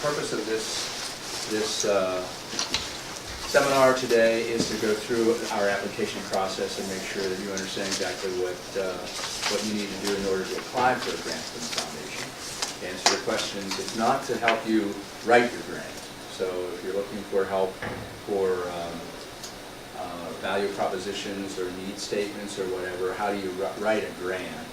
purpose of this seminar today is to go through our application process and make sure that you understand exactly what you need to do in order to apply for a grant from the foundation. To answer your questions, it's not to help you write your grant. So if you're looking for help for value propositions or need statements or whatever, how do you write a grant,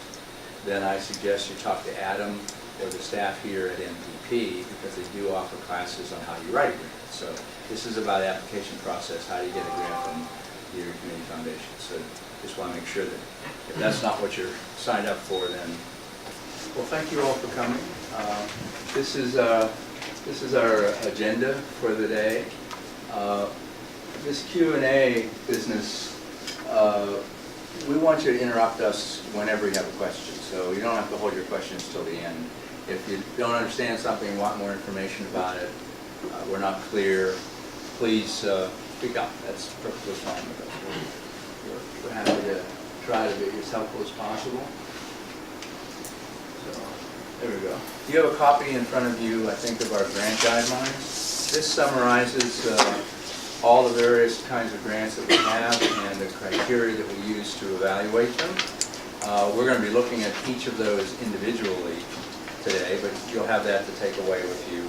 then I suggest you talk to Adam or the staff here at MPP, because they do offer classes on how you write a grant. So this is about application process, how do you get a grant from the Erie Community Foundation. So just want to make sure that if that's not what you're signed up for, then, well, thank you all for coming. This is our agenda for the day. This Q&A business, we want you to interrupt us whenever you have a question. So you don't have to hold your questions till the end. If you don't understand something, want more information about it, we're not clear, please speak up. That's perfectly fine with us. We're happy to try to be as helpful as possible. So there we go. You have a copy in front of you, I think, of our grant guidelines. This summarizes all the various kinds of grants that we have and the criteria that we use to evaluate them. We're going to be looking at each of those individually today, but you'll have that to take away with you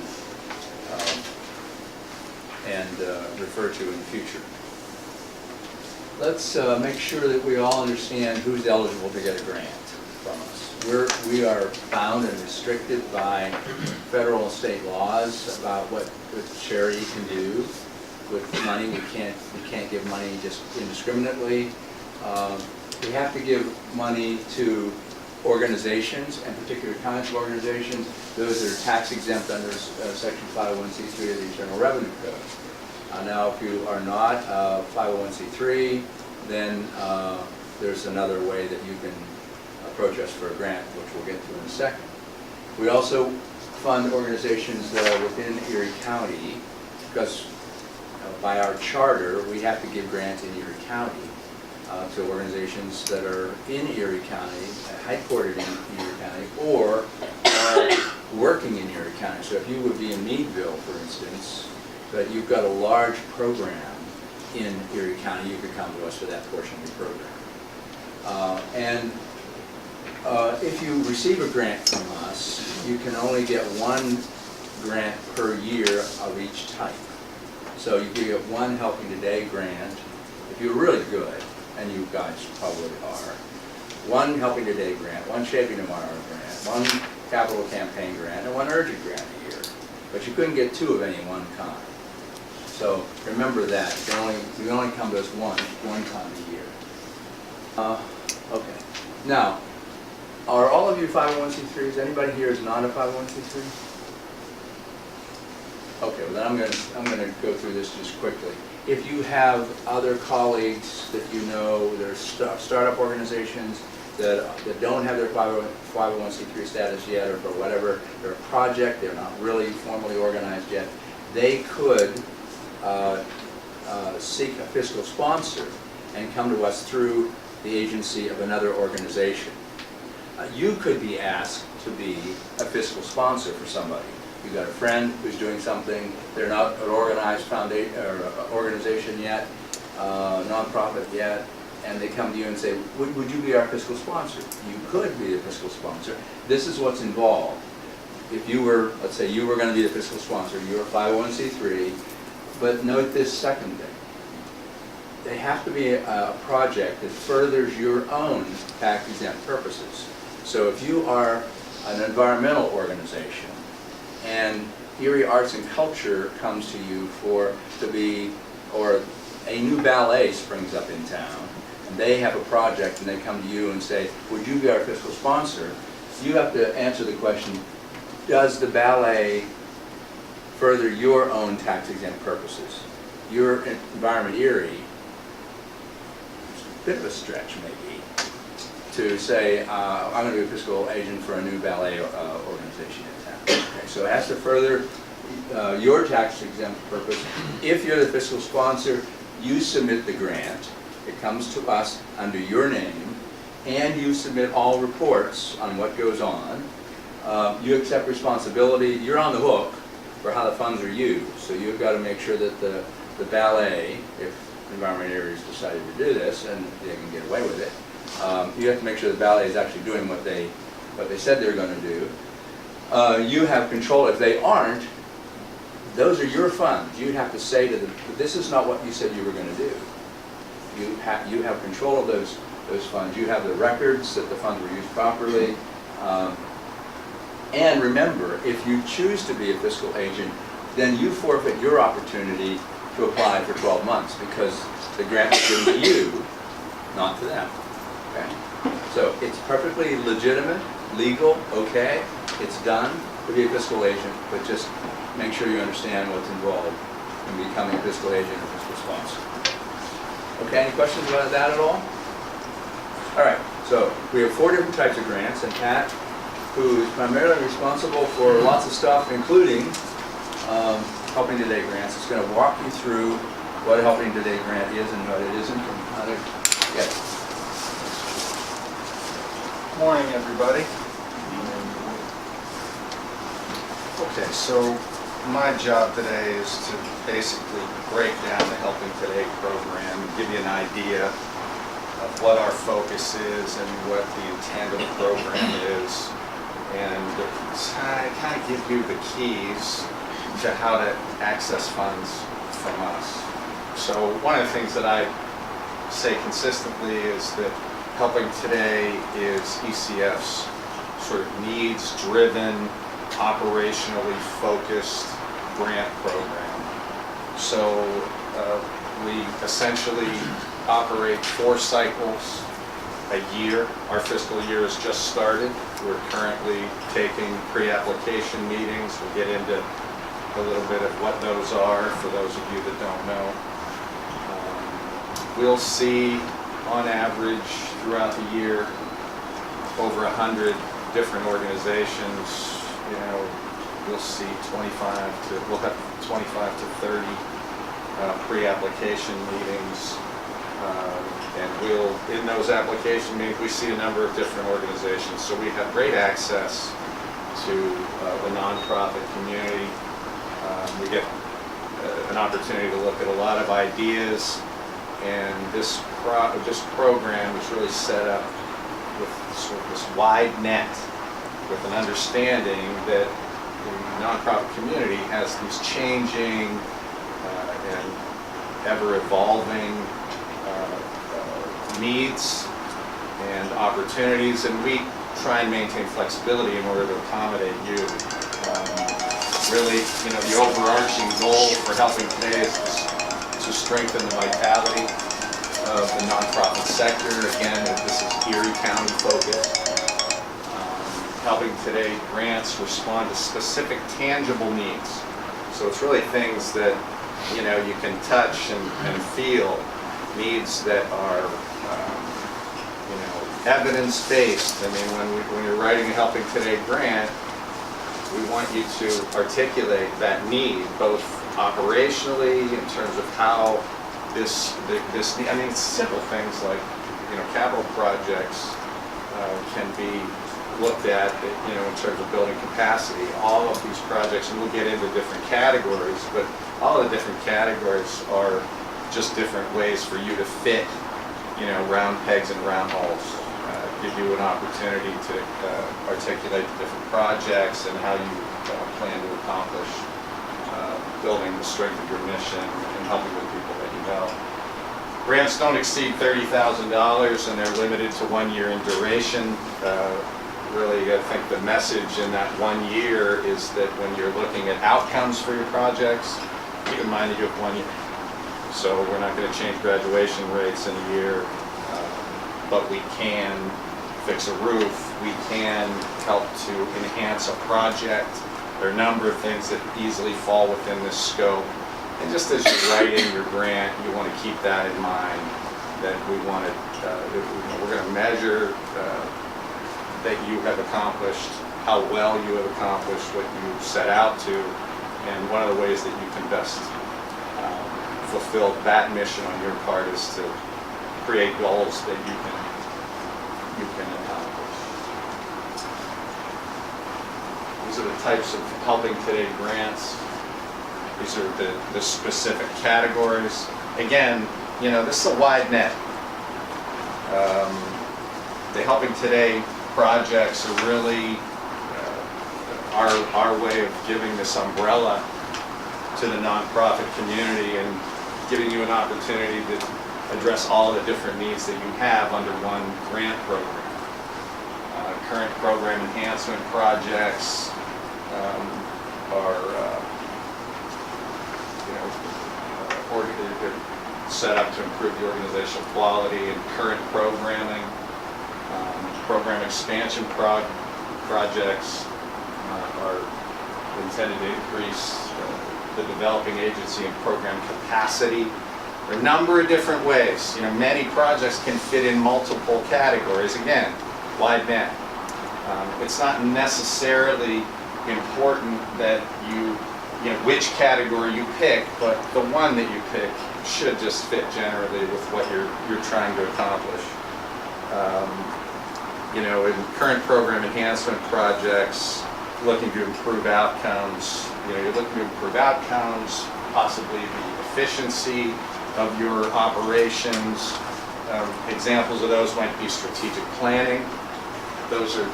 and refer to in the future. Let's make sure that we all understand who's eligible to get a grant from us. We are bound and restricted by federal and state laws about what charity can do with money. We can't give money just indiscriminately. We have to give money to organizations and particular kinds of organizations, those that are tax exempt under Section 501c3 of the Internal Revenue Code. Now, if you are not 501c3, then there's another way that you can approach us for a grant, which we'll get to in a second. We also fund organizations that are within Erie County, because by our charter, we have to give grants in Erie County to organizations that are in Erie County, headquartered in Erie County, or working in Erie County. So if you would be in Meadville, for instance, but you've got a large program in Erie County, you could come to us for that portion of your program. If you receive a grant from us, you can only get one grant per year of each type. So you can get one Helping Today grant, if you're really good, and you guys probably are, one Helping Today grant, one Shaping Tomorrow grant, one capital campaign grant, and one urgent grant a year. But you couldn't get two of any one kind. So remember that. You can only come to us one time a year. Okay. Now, are all of you 501c3s? Anybody here is not a 501c3? Okay, well then I'm going to go through this just quickly. If you have other colleagues that you know, there's startup organizations that don't have their 501c3 status yet, or for whatever, they're a project, they're not really formally organized yet, they could seek a fiscal sponsor and come to us through the agency of another organization. You could be asked to be a fiscal sponsor for somebody. You've got a friend who's doing something, they're not an organized foundation or organization yet, nonprofit yet, and they come to you and say, would you be our fiscal sponsor? You could be the fiscal sponsor. This is what's involved. If you were, let's say you were going to be the fiscal sponsor, you're a 501c3, but note this second thing. They have to be a project that furthers your own tax-exempt purposes. So if you are an environmental organization, and Erie Arts and Culture comes to you or a new ballet springs up in town, and they have a project and they come to you and say, would you be our fiscal sponsor? You have to answer the question, does the ballet further your own tax-exempt purposes? Your Environment Erie, it's a bit of a stretch maybe, to say, I'm going to be a fiscal agent for a new ballet organization in town. Okay, so it has to further your tax-exempt purpose. If you're the fiscal sponsor, you submit the grant. It comes to us under your name, and you submit all reports on what goes on. You accept responsibility. You're on the hook for funds are used. So you've got to make sure that the ballet, if Environment Areas decided to do this, and they can get away with it, you have to make sure the ballet is actually doing what they said they're going to do. You have control. If they aren't, those are your funds. You have to say to them, this is not what you said you were going to do. You have control of those funds. You have the records that the funds were used properly. And remember, if you choose to be a fiscal agent, then you forfeit your opportunity to apply for 12 months because the grant is given to you, not to them. Okay? So it's perfectly legitimate, legal, okay, it's done to be a fiscal agent, but just make sure you understand what's involved in becoming a fiscal agent or fiscal sponsor. Okay, any questions about that at all? All right, so we have 4 different types of grants, and Pat, who is primarily responsible for lots of stuff, including Helping Today grants, is going to walk you through what a Helping Today grant is and what it isn't, and how to get it. Morning, everybody. Okay, so my job today is to basically break down the Helping Today program, give you an idea of what our focus is and what the intent of the program is, and kind of give you the keys to how to access funds from us. So one of the things that I say consistently is that Helping Today is ECF's sort of needs-driven, operationally focused grant program. So we essentially operate 4 cycles a year. Our fiscal year has just started. We're currently taking pre-application meetings. We'll get into a little bit of what those are for those of you that don't know. We'll see on average throughout the year over 100 different organizations. You know, we'll see we'll have 25 to 30 pre-application meetings, and in those application meetings we see a number of different organizations. So we have great access to the nonprofit community. We get an opportunity to look at a lot of ideas, and this program is really set up with sort of this wide net, with an understanding that the nonprofit community has these changing and ever-evolving needs and opportunities, and we try and maintain flexibility in order to accommodate you. Really, you know, the overarching goal for Helping Today is to strengthen the vitality of the nonprofit sector. Again, this is Erie County focused. Helping Today grants respond to specific tangible needs. So it's really things that, you know, you can touch and feel, needs that are, you know, evidence-based. I mean, when you're writing a Helping Today grant, we want you to articulate that need, both operationally in terms of how this I mean, simple things like, you know, capital projects can be looked at, you know, in terms of building capacity. All of these projects, and we'll get into different categories, but all of the different categories are just different ways for you to fit, you know, round pegs and round holes. Give you an opportunity to articulate the different projects and how you plan to accomplish building the strength of your mission and helping the people that you help. Grants don't exceed $30,000, and they're limited to 1 year in duration. Really, I think the message in that 1 year is that when you're looking at outcomes for your projects, keep in mind that you have 1 year. So we're not going to change graduation rates in a year, but we can fix a roof, we can help to enhance a project. There are a number of things that easily fall within this scope. And just as you're writing your grant, you want to keep that in mind, that we want to, we're going to measure that you have accomplished, how well you have accomplished what you set out to, and one of the ways that you can best fulfill that mission on your part is to create goals that you can accomplish. These are the types of Helping Today grants. These are the specific categories. Again, you know, this is a wide net. The Helping Today projects are really our way of giving this umbrella to the nonprofit community and giving you an opportunity to address all the different needs that you have under one grant program. Current program enhancement projects are, they're set up to improve the organizational quality and current programming. Program expansion projects are intended to increase the developing agency and program capacity. There are a number of different ways. You know, many projects can fit in multiple categories. Again, wide net. It's not necessarily important that you know, which category you pick, but the one that you pick should just fit generally with what you're trying to accomplish. You know, in current program enhancement projects, looking to improve outcomes, you know, you're looking to improve outcomes, possibly the efficiency of your operations. Examples of those might be strategic planning. Those are,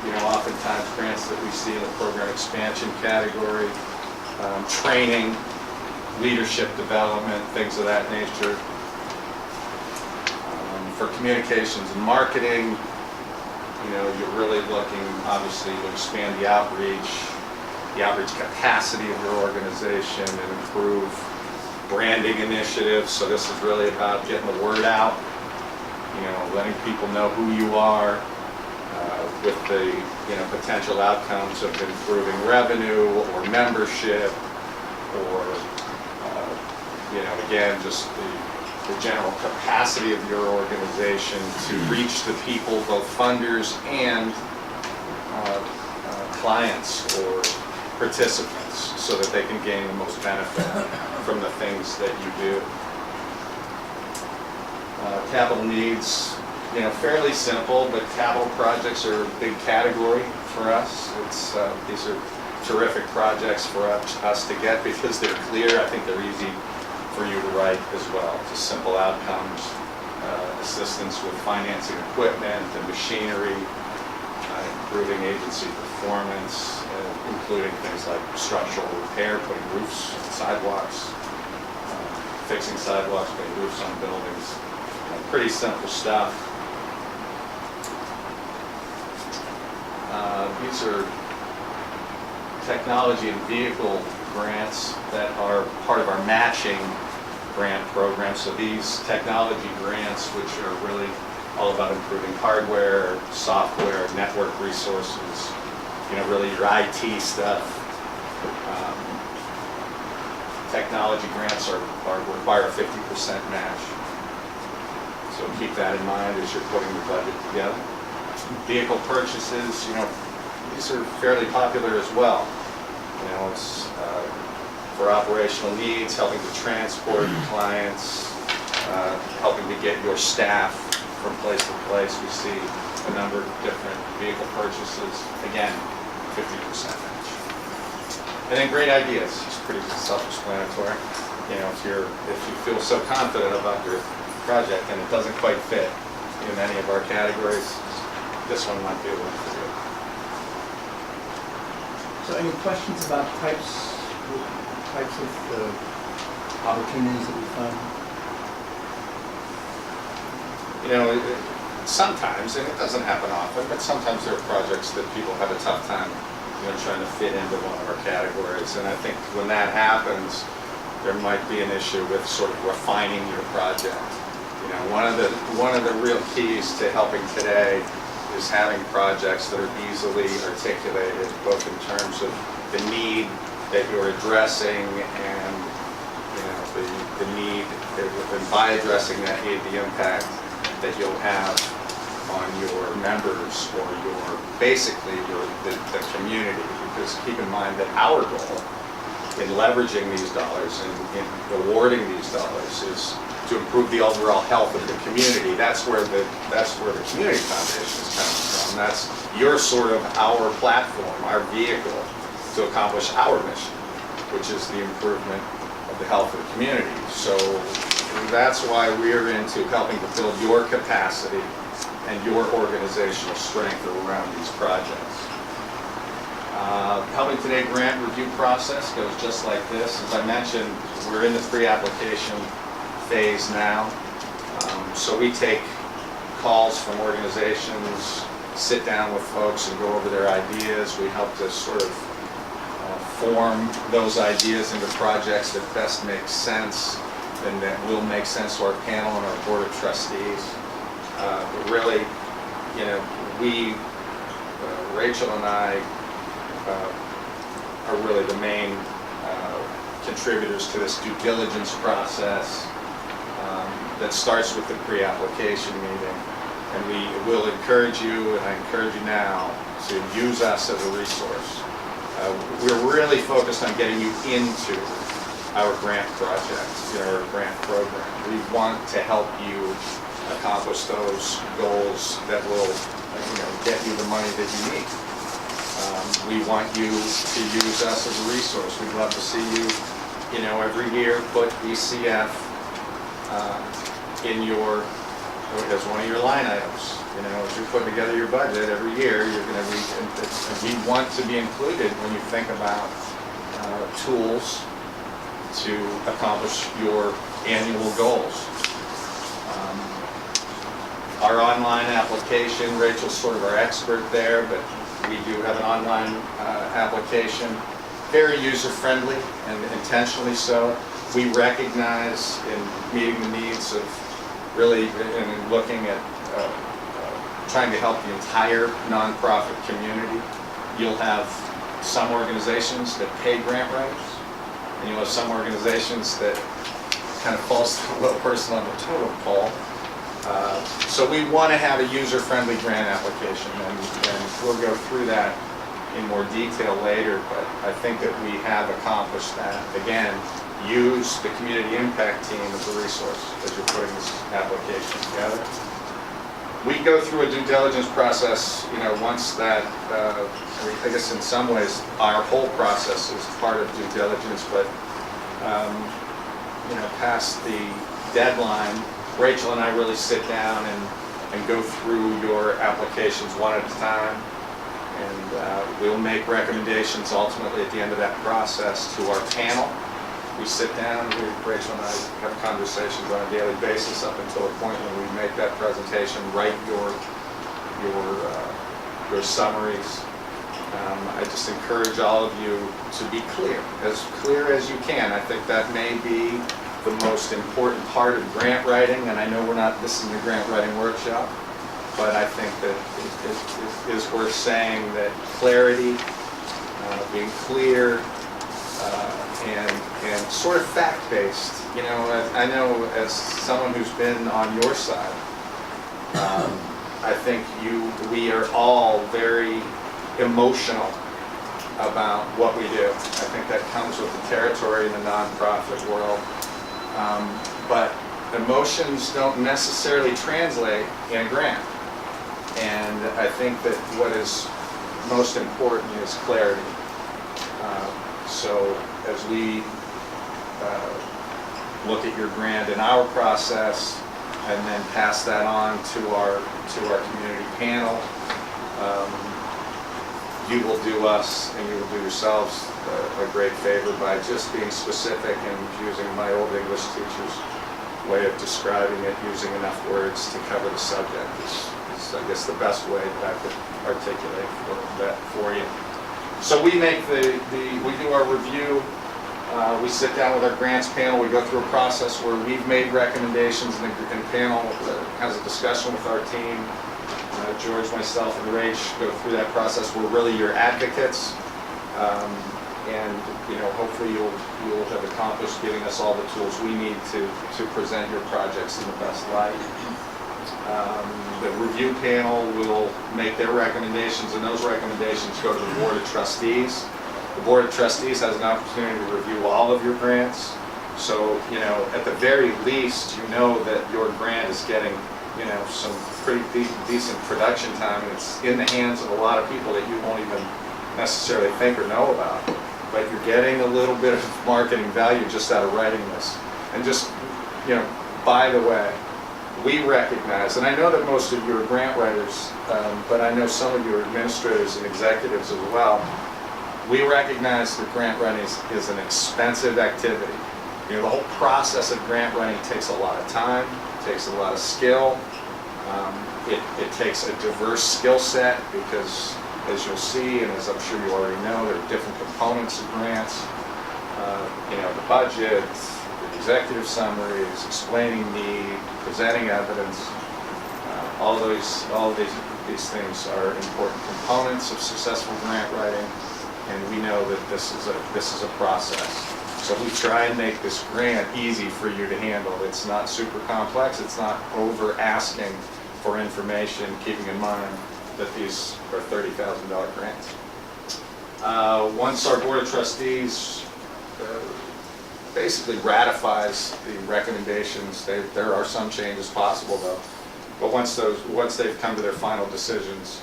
you know, oftentimes grants that we see in the program expansion category. Training, leadership development, things of that nature. For communications and marketing, you know, you're really looking, obviously, to expand the outreach capacity of your organization and improve branding initiatives. So this is really about getting the word out, you know, letting people know who you are, with the, you know, potential outcomes of improving revenue or membership, or, you know, again, just the general capacity of your organization to reach the people, both funders and clients or participants, so that they can gain the most benefit from the things that you do. Capital needs, you know, fairly simple, but capital projects are a big category for us. These are terrific projects for us to get because they're clear. I think they're easy for you to write as well. Just simple outcomes, assistance with financing equipment and machinery, improving agency performance, including things like structural repair, putting roofs on sidewalks, fixing sidewalks, putting roofs on buildings. Pretty simple stuff. These are technology and vehicle grants that are part of our matching grant program. So these technology grants, which are really all about improving hardware, software, network resources, you know, really your IT stuff. Technology grants require a 50% match. So keep that in mind as you're putting the budget together. Vehicle purchases, you know, these are fairly popular as well. You know, it's for operational needs, helping to transport clients, helping to get your staff from place to place. We see a number of different vehicle purchases. Again, 50% match. And then great ideas. It's pretty self-explanatory. You know, if you feel so confident about your project and it doesn't quite fit in any of our categories, this one might be a one for you. So any questions about types of opportunities that we fund? You know, sometimes, and it doesn't happen often, but sometimes there are projects that people have a tough time, you know, trying to fit into one of our categories. And I think when that happens, there might be an issue with sort of refining your project. You know, one of the real keys to Helping Today is having projects that are easily articulated, both in terms of the need that you're addressing and, you know, the need, and by addressing that need, the impact that you'll have on your members or basically the community. Because keep in mind that our goal in leveraging these dollars and in awarding these dollars is to improve the overall health of the community. That's where the Community Foundation is coming from. That's your sort of our platform, our vehicle to accomplish our mission. which is the improvement of the health of the community. So that's why we're into helping to build your capacity and your organizational strength around these projects. Helping Today grant review process goes just like this. As I mentioned, we're in the pre-application phase now. So we take calls from organizations, sit down with folks and go over their ideas. We help to sort of form those ideas into projects that best make sense and that will make sense to our panel and our board of trustees. But really, you know, Rachel and I are really the main contributors to this due diligence process that starts with the pre-application meeting. And we will encourage you, and I encourage you now, to use us as a resource. We're really focused on getting you into our grant project, our grant program. We want to help you accomplish those goals that will, get you the money that you need. We want you to use us as a resource. We'd love to see you, every year put ECF in your, as one of your line items. As you're putting together your budget every year, you're going to we want to be included when you think about tools to accomplish your annual goals. Our online application, Rachel's sort of our expert there, but we do have an online application, very user-friendly and intentionally so. We recognize in meeting the needs of really in looking at trying to help the entire nonprofit community. You'll have some organizations that pay grant writers, and you'll have some organizations that kind of falls to the low person on the totem pole. So we want to have a user-friendly grant application, and we'll go through that in more detail later, but I think that we have accomplished that. Again, use the community impact team as a resource as you're putting this application together. We go through a due diligence process, once that, I guess in some ways, our whole process is part of due diligence, but, past the deadline, Rachel and I really sit down and go through your applications one at a time, and we'll make recommendations ultimately at the end of that process to our panel. We sit down, Rachel and I have conversations on a daily basis up until a point when we make that presentation, write your summaries. I just encourage all of you to be clear as you can. I think that may be the most important part of grant writing, and I know this isn't a grant writing workshop, but I think that it is worth saying that clarity, being clear, and sort of fact-based. I know as someone who's been on your side, I think we are all very emotional about what we do. I think that comes with the territory in the nonprofit world. But emotions don't necessarily translate in a grant. And I think that what is most important is clarity. So as we look at your grant in our process and then pass that on to our community panel, you will do us and you will do yourselves a great favor by just being specific and using my old English teacher's way of describing it, using enough words to cover the subject is I guess the best way that I could articulate that for you. So we make we do our review, we sit down with our grants panel, we go through a process where we've made recommendations and the panel has a discussion with our team. George, myself, and Rach go through that process. We're really your advocates, and hopefully you'll have accomplished giving us all the tools we need to present your projects in the best light. The review panel will make their recommendations, and those recommendations go to the Board of Trustees. The Board of Trustees has an opportunity to review all of your grants. So, at the very least, that your grant is getting, some pretty decent production time, and it's in the hands of a lot of people that you won't even necessarily think or know about. but you're getting a little bit of marketing value just out of writing this. And just, by the way, we recognize, and I know that most of you are grant writers, but I know some of you are administrators and executives as well. We recognize that grant writing is an expensive activity. The whole process of grant writing takes a lot of time, takes a lot of skill. It takes a diverse skill set because, as you'll see, and as I'm sure you already know, there are different components of grants. The budget, the executive summaries, explaining need, presenting evidence. All of these things are important components of successful grant writing, and we know that this is a process. So we try and make this grant easy for you to handle. It's not super complex. It's not over asking for information, keeping in mind that these are $30,000 grants. Once our Board of Trustees basically ratifies the recommendations, there are some changes possible though, but once they've come to their final decisions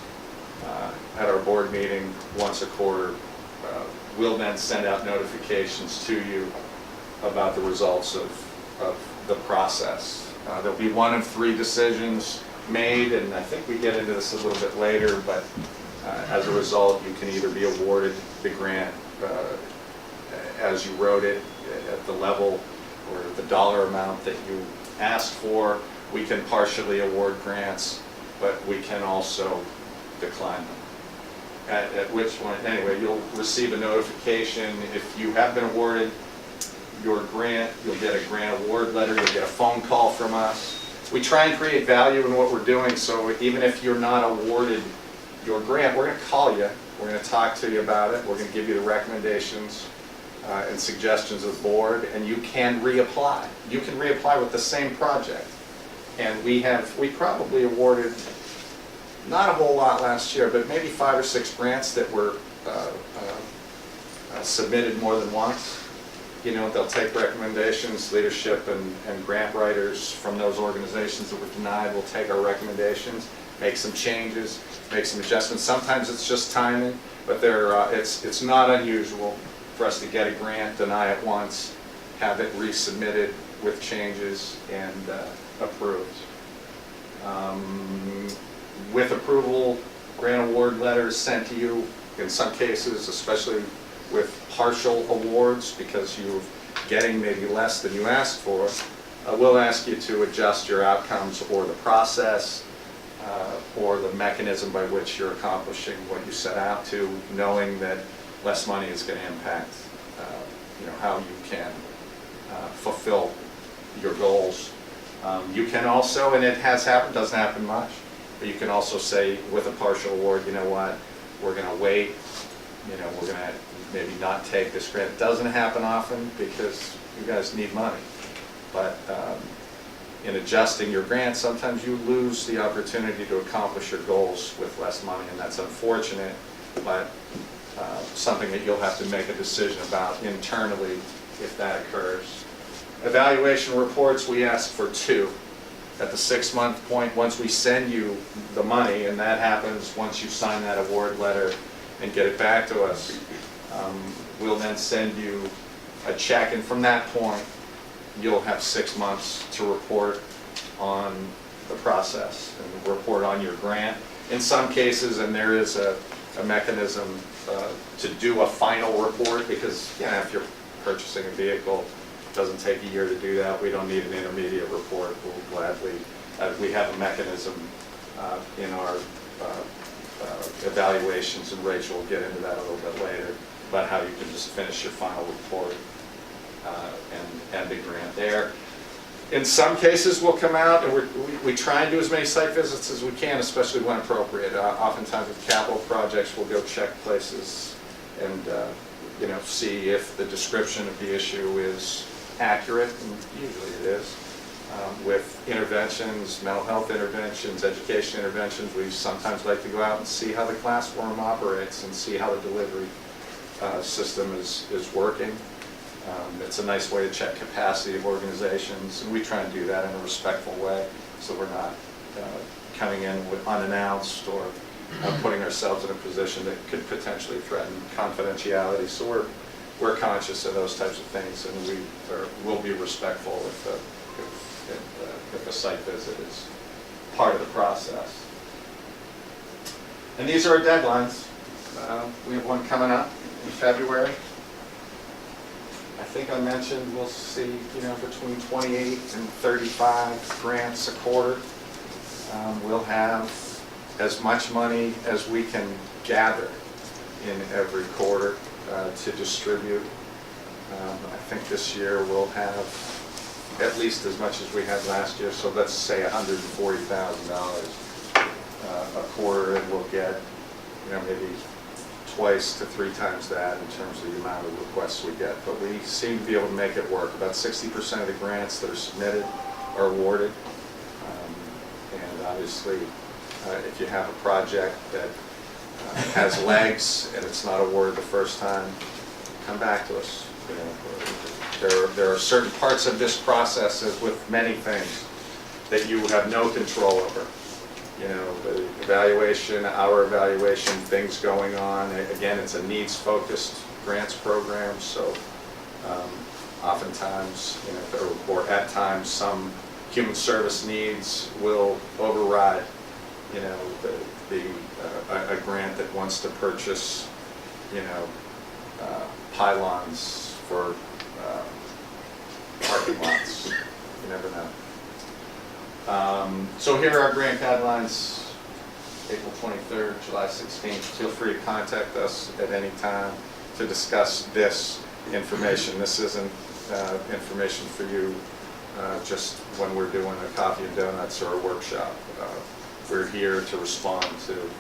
at our board meeting once a quarter, we'll then send out notifications to you about the results of the process. There'll be one of 3 decisions made, and I think we get into this a little bit later, but as a result, you can either be awarded the grant as you wrote it at the level or the dollar amount that you asked for. We can partially award grants, but we can also decline them. At which point, anyway, you'll receive a notification. If you have been awarded your grant, you'll get a grant award letter, you'll get a phone call from us. We try and create value in what we're doing, so even if you're not awarded your grant, we're going to call you, we're going to talk to you about it, we're going to give you the recommendations and suggestions of the board, and you can reapply. You can reapply with the same project. And we probably awarded not a whole lot last year, but maybe 5 or 6 grants that were submitted more than once. They'll take recommendations, leadership and grant writers from those organizations that were denied will take our recommendations, make some changes, make some adjustments. Sometimes it's just timing, but it's not unusual for us to get a grant, deny it once, have it resubmitted with changes and approved. With approval, grant award letters sent to you, in some cases, especially with partial awards, because you're getting maybe less than you asked for, we'll ask you to adjust your outcomes or the process or the mechanism by which you're accomplishing what you set out to, knowing that less money is going to impact how you can fulfill your goals. You can also, and it has happened, doesn't happen much, but you can also say with a partial award, you know what, we're going to wait, we're going to maybe not take this grant. It doesn't happen often because you guys need money, but in adjusting your grant, sometimes you lose the opportunity to accomplish your goals with less money, and that's unfortunate, but something that you'll have to make a decision about internally if that occurs. Evaluation reports, we ask for 2. At the 6-month point, once we send you the money, and that happens once you sign that award letter and get it back to us, we'll then send you a check, and from that point, you'll have 6 months to report on the process and report on your grant. In some cases, and there is a mechanism to do a final report, because if you're purchasing a vehicle, it doesn't take a year to do that. We don't need an intermediate report. We'll gladly, we have a mechanism in our evaluations, and Rachel will get into that a little bit later, about how you can just finish your final report and the grant there. In some cases, we'll come out and we try and do as many site visits as we can, especially when appropriate. Oftentimes with capital projects, we'll go check places and see if the description of the issue is accurate, and usually it is. With interventions, mental health interventions, education interventions, we sometimes like to go out and see how the classroom operates and see how the delivery system is working. It's a nice way to check capacity of organizations, and we try and do that in a respectful way, so we're not coming in with unannounced or putting ourselves in a position that could potentially threaten confidentiality. So we're conscious of those types of things, and we'll be respectful if a site visit is part of the process. And these are our deadlines. We have one coming up in February. I think I mentioned we'll see, between 28 and 35 grants a quarter. We'll have as much money as we can gather in every quarter to distribute. I think this year we'll have at least as much as we had last year, so let's say $140,000 a quarter, and we'll get, maybe twice to 3 times that in terms of the amount of requests we get. But we seem to be able to make it work. About 60% of the grants that are submitted are awarded. And obviously, if you have a project that has legs and it's not awarded the first time, come back to us. There are certain parts of this process, as with many things, that you have no control over. The evaluation, our evaluation, things going on. Again, it's a needs-focused grants program, so oftentimes, or at times, some human service needs will override, a grant that wants to purchase, pylons for parking lots. You never know. So here are our grant guidelines, April 23rd, July 16th. Feel free to contact us at any time to discuss this information. This isn't information for you just when we're doing a coffee and donuts or a workshop. We're here to respond to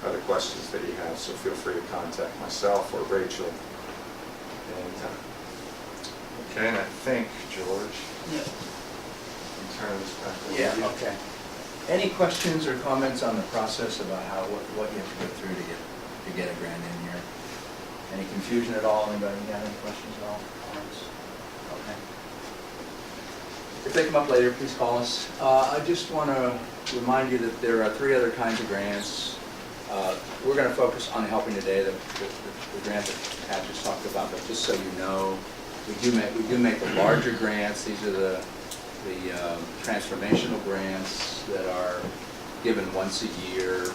other questions that you have, so feel free to contact myself or Rachel at any time. Okay, and I think, George, turn this back over to you. Okay. Any questions or comments on the process about what you have to go through to get a grant in here? Any confusion at all? Anybody got any questions at all? Comments? Okay. If they come up later, please call us. I just want to remind you that there are 3 other kinds of grants. We're going to focus on helping today, the grant that Pat just talked about, but just so you know, we do make the larger grants. These are the transformational grants that are given once a year,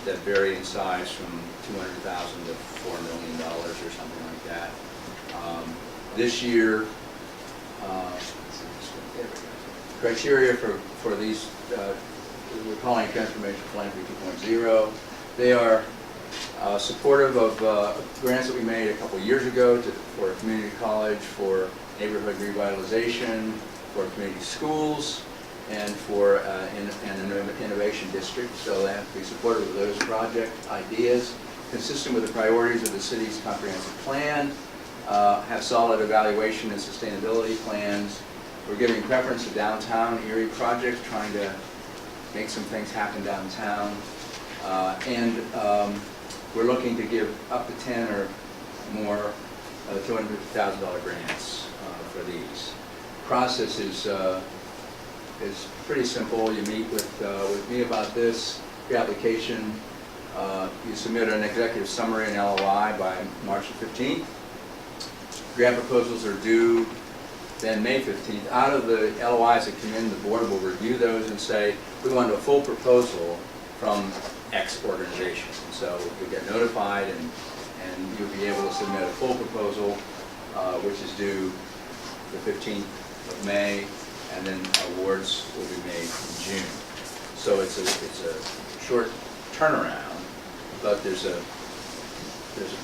that vary in size from $200,000 to $4 million or something like that. This year, criteria for these, we're calling Transformation Philanthropy 2.0. They are supportive of grants that we made a couple years ago for a community college, for neighborhood revitalization, for community schools, and for an innovation district. So they have to be supportive of those project ideas, consistent with the priorities of the city's comprehensive plan, have solid evaluation and sustainability plans. We're giving preference to downtown Erie projects, trying to make some things happen downtown. And we're looking to give up to 10 or more $250,000 grants for these. Process is pretty simple. You meet with me about this, your application. You submit an executive summary and LOI by March 15th. Grant proposals are due then May 15th. Out of the LOIs that come in, the board will review those and say, we want a full proposal from X organization. So you'll get notified, and you'll be able to submit a full proposal, which is due the 15th of May, and then awards will be made in June. So it's a short turnaround, but there's a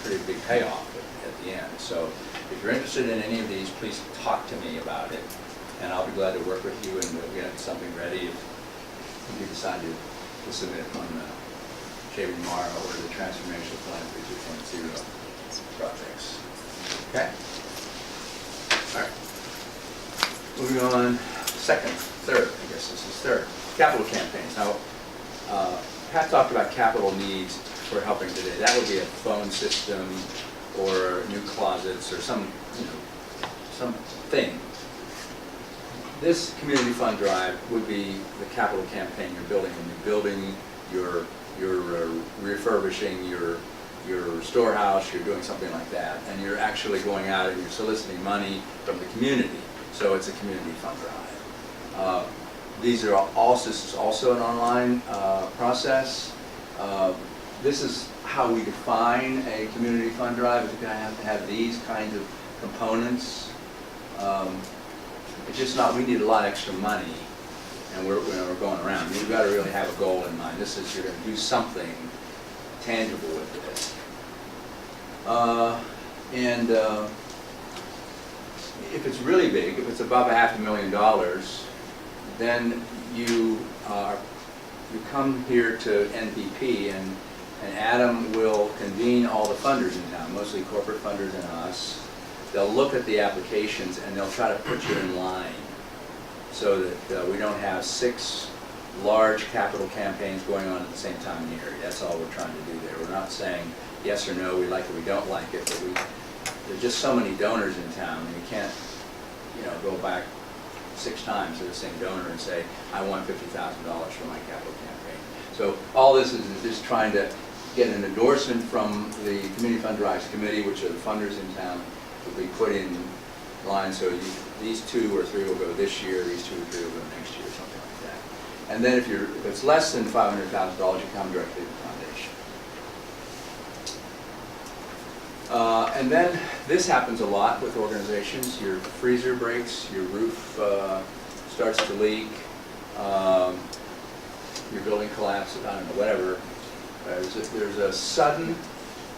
pretty big payoff at the end. So if you're interested in any of these, please talk to me about it, and I'll be glad to work with you, and we'll get something ready if you decide to submit on the Shaving Mara or the Transformational Philanthropy 2.0 projects. Okay? All right. Moving on, third, I guess this is third. Capital campaigns. Now, Pat talked about capital needs for helping today. That would be a phone system or new closets or some thing. This community fund drive would be the capital campaign. You're building a new building, you're refurbishing your your storehouse, you're doing something like that, and you're actually going out and you're soliciting money from the community. So it's a community fund drive. These are this is also an online process. This is how we define a community fund drive. It's going to have these kinds of components. It's just not, we need a lot of extra money, and we're going around. You've got to really have a goal in mind. This is, you're going to do something tangible with this. If it's really big, if it's above $500,000, then you come here to NPP, and Adam will convene all the funders in town, mostly corporate funders and us. They'll look at the applications and they'll try to put you in line so that we don't have 6 large capital campaigns going on at the same time in the area. That's all we're trying to do there. We're not saying yes or no, we like it, we don't like it, but there's just so many donors in town, and you can't, go back 6 times to the same donor and say, I want $50,000 for my capital campaign. So all this is just trying to get an endorsement from the Community Fund Drives Committee, which are the funders in town, will be put in line. So these 2 or 3 will go this year, these 2 or 3 will go next year, something like that. And then if it's less than $500,000, you come directly to the foundation. And then this happens a lot with organizations. Your freezer breaks, your roof starts to leak, your building collapses, I don't know, whatever. There's a sudden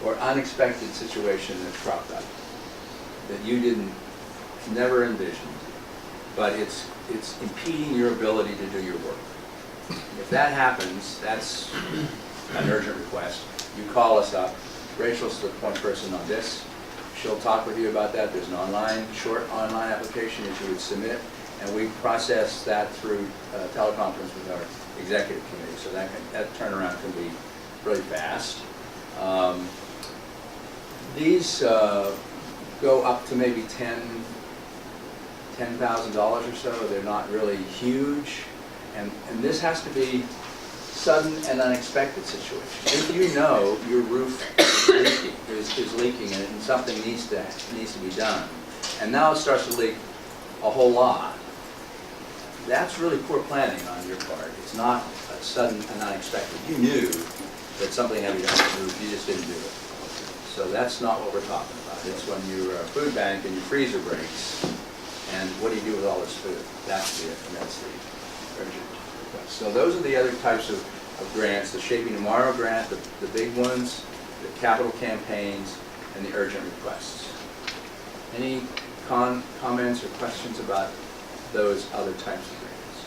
or unexpected situation that's cropped up that you never envisioned, but it's impeding your ability to do your work. If that happens, that's an urgent request. You call us up. Rachel's the point person on this. She'll talk with you about that. There's an short online application that you would submit, and we process that through teleconference with our executive committee. So that turnaround can be really fast. These go up to maybe $10,000 or so. They're not really huge, and this has to be sudden and unexpected situation. If you know your roof is leaking and something needs to be done, and now it starts to leak a whole lot, that's really poor planning on your part. It's not a sudden and unexpected. You knew that something had to be done to the roof, you just didn't do it. So that's not what we're talking about. It's when you're a food bank and your freezer breaks, and what do you do with all this food? That's the urgent request. So those are the other types of grants: the Shaping Tomorrow grant, the big ones, the capital campaigns, and the urgent requests. Any comments or questions about those other types of grants?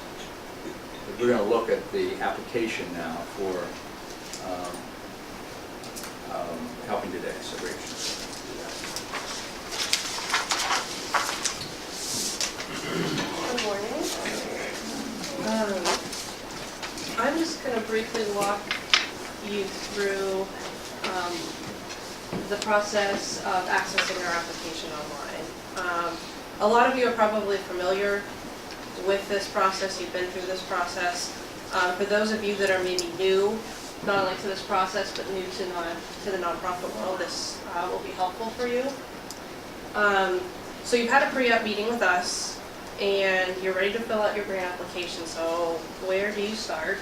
We're going to look at the application now for Helping Today. So Rachel. Good morning. I'm just going to briefly walk you through the process of accessing our application online. A lot of you are probably familiar with this process. You've been through this process. For those of you that are maybe new, not only to this process, but new to the nonprofit world, this will be helpful for you. So you've had a pre-op meeting with us, and you're ready to fill out your grant application. So where do you start?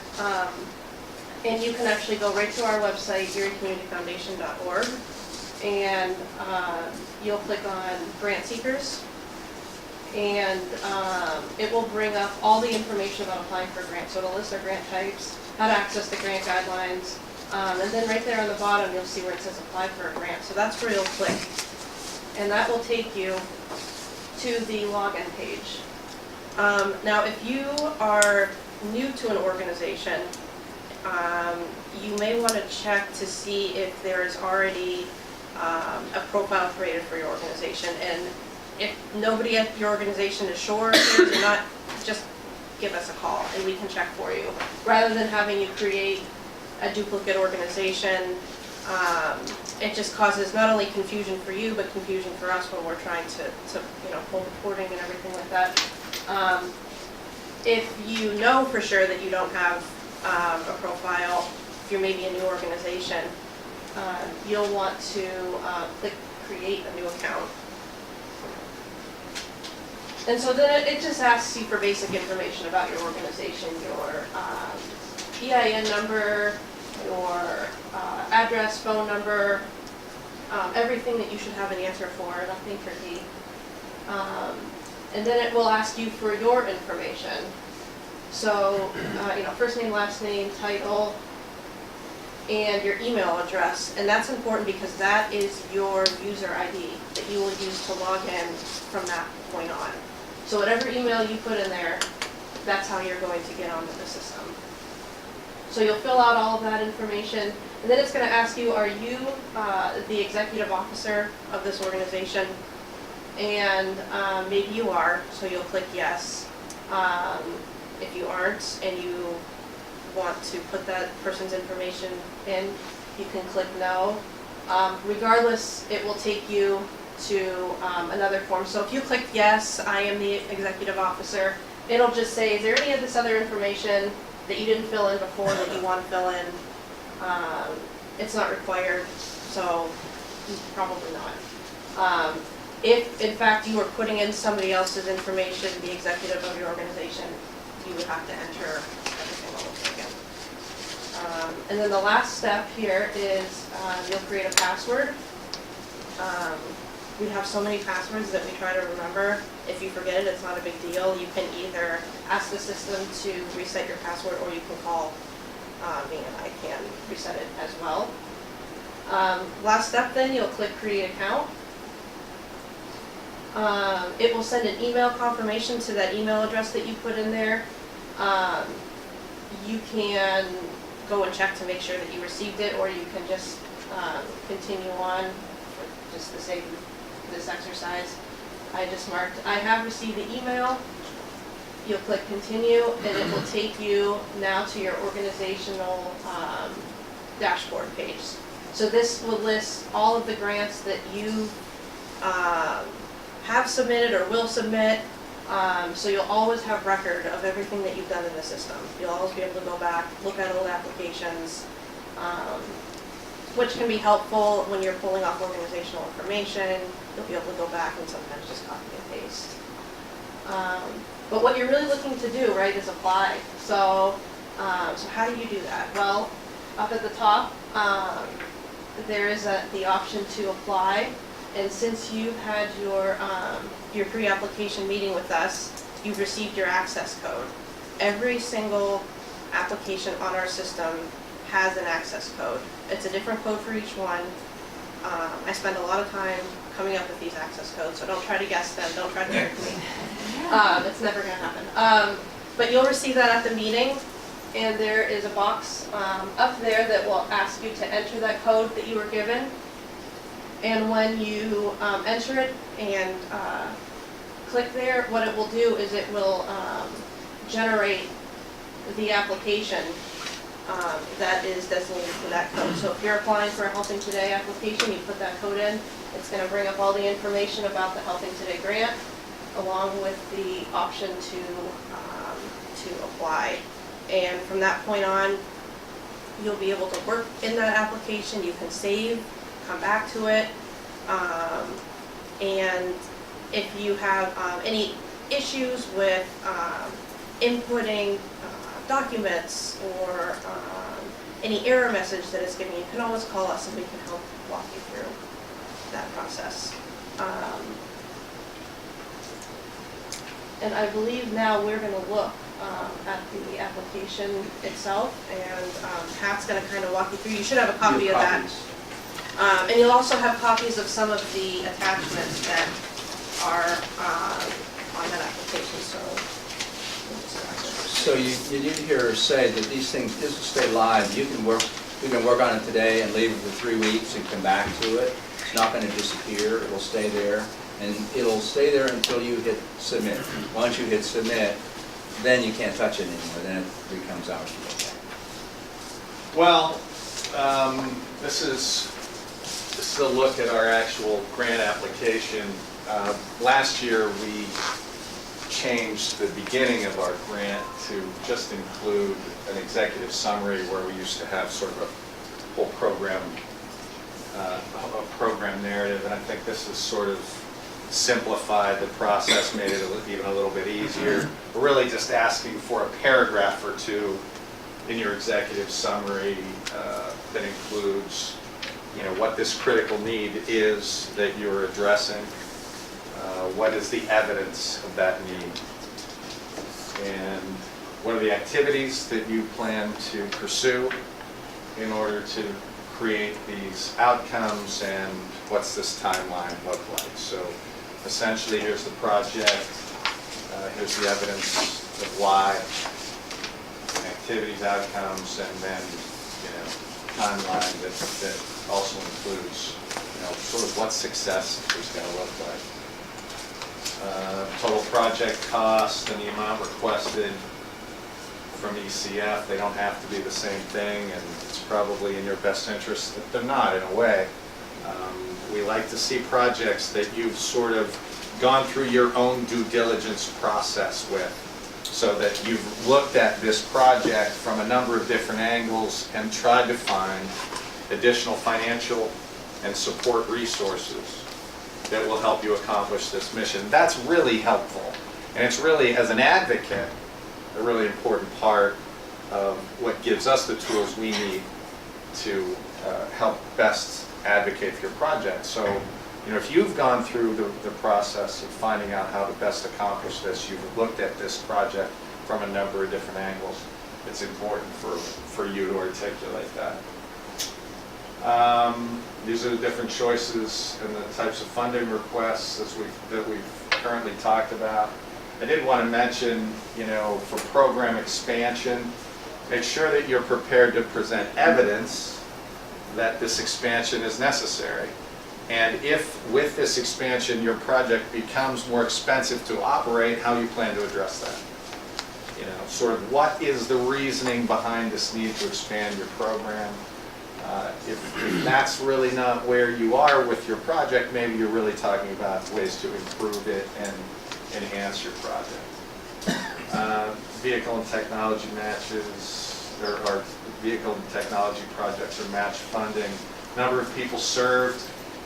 And you can actually go right to our website, eriecommunityfoundation.org, and you'll click on Grant Seekers, and it will bring up all the information about applying for a grant. So it'll list our grant types, how to access the grant guidelines, and then right there on the bottom you'll see where it says apply for a grant. So that's where you'll click, and that will take you to the login page. Now if you are new to an organization, you may want to check to see if there is already a profile created for your organization. And if nobody at your organization is sure, do not just give us a call and we can check for you. Rather than having you create a duplicate organization, it just causes not only confusion for you, but confusion for us when we're trying to pull reporting and everything like that. If you know for sure that you don't have a profile, if you're maybe a new organization, you'll want to click Create a New Account. And so then it just asks you for basic information about your organization, your EIN number, your address, phone number, everything that you should have an answer for, nothing tricky. And then it will ask you for your information. So, first name, last name, title, and your email address. And that's important because that is your user ID that you will use to log in from that point on. So whatever email you put in there, that's how you're going to get onto the system. So you'll fill out all of that information, and then it's going to ask you, are you the executive officer of this organization? And maybe you are, so you'll click yes. If you aren't and you want to put that person's information in, you can click no. Regardless, it will take you to another form. So if you click yes, I am the executive officer, it'll just say, is there any of this other information that you didn't fill in before that you want to fill in? It's not required, so probably not. If in fact you were putting in somebody else's information, the executive of your organization, you would have to enter everything all over again. And then the last step here is you'll create a password. We have so many passwords that we try to remember. If you forget it, it's not a big deal. You can either ask the system to reset your password, or you can call me and I can reset it as well. Last step then, you'll click Create Account. It will send an email confirmation to that email address that you put in there. You can go and check to make sure that you received it, or you can just continue on for just the sake of this exercise. I just marked, I have received the email. You'll click Continue, and it will take you now to your organizational dashboard page. So this will list all of the grants that you have submitted or will submit. So you'll always have record of everything that you've done in the system. You'll always be able to go back, look at old applications, which can be helpful when you're pulling off organizational information. You'll be able to go back and sometimes just copy and paste. But what you're really looking to do, right, is apply. So how do you do that? Well, up at the top, there is the option to apply. And since you've had your pre-application meeting with us, you've received your access code. Every single application on our system has an access code. It's a different code for each one. I spend a lot of time coming up with these access codes, so don't try to guess them, don't try to trick me. It's never gonna happen. But you'll receive that at the meeting, and there is a box up there that will ask you to enter that code that you were given. And when you enter it and click there, what it will do is it will generate the application that is designated for that code. So if you're applying for a Helping Today application, you put that code in, it's going to bring up all the information about the Helping Today grant, along with the option to apply. And from that point on, you'll be able to work in that application. You can save, come back to it, and if you have any issues with inputting documents or any error message that is given, you can always call us and we can help walk you through that process. And I believe now we're going to look at the application itself, and Pat's going to kind of walk you through. You should have a copy of that. And you'll also have copies of some of the attachments that are on that application. So you did hear her say that these things, this will stay live. We can work on it today and leave it for 3 weeks and come back to it. It's not going to disappear. It will stay there, and it'll stay there until you hit submit. Once you hit submit, then you can't touch it anymore. Then it becomes ours. Well, this is a look at our actual grant application. Last year we changed the beginning of our grant to just include an executive summary where we used to have sort of a whole program a program narrative, and I think this has sort of simplified the process, made it even a little bit easier. We're really just asking for a paragraph or two in your executive summary that includes, what this critical need is that you're addressing, what is the evidence of that need, and what are the activities that you plan to pursue in order to create these outcomes, and what's this timeline look like. So essentially, here's the project, here's the evidence of why, activities, outcomes, and then, timeline that also includes, sort of what success is going to look like. Total project cost and the amount requested from ECF, they don't have to be the same thing, and it's probably in your best interest that they're not, in a way. We like to see projects that you've sort of gone through your own due diligence process with, so that you've looked at this project from a number of different angles and tried to find additional financial and support resources that will help you accomplish this mission. That's really helpful, and it's really, as an advocate, a really important part of what gives us the tools we need to help best advocate for your project. So, if you've gone through the process of finding out how to best accomplish this, you've looked at this project from a number of different angles, it's important for you to articulate that. These are the different choices and the types of funding requests that we've currently talked about. I did want to mention, for program expansion, make sure that you're prepared to present evidence that this expansion is necessary. And if with this expansion your project becomes more expensive to operate, how you plan to address that. Sort of what is the reasoning behind this need to expand your program. If that's really not where you are with your project, maybe you're really talking about ways to improve it and enhance your project. Vehicle and technology matches, or vehicle and technology projects are match funding. Number of people served,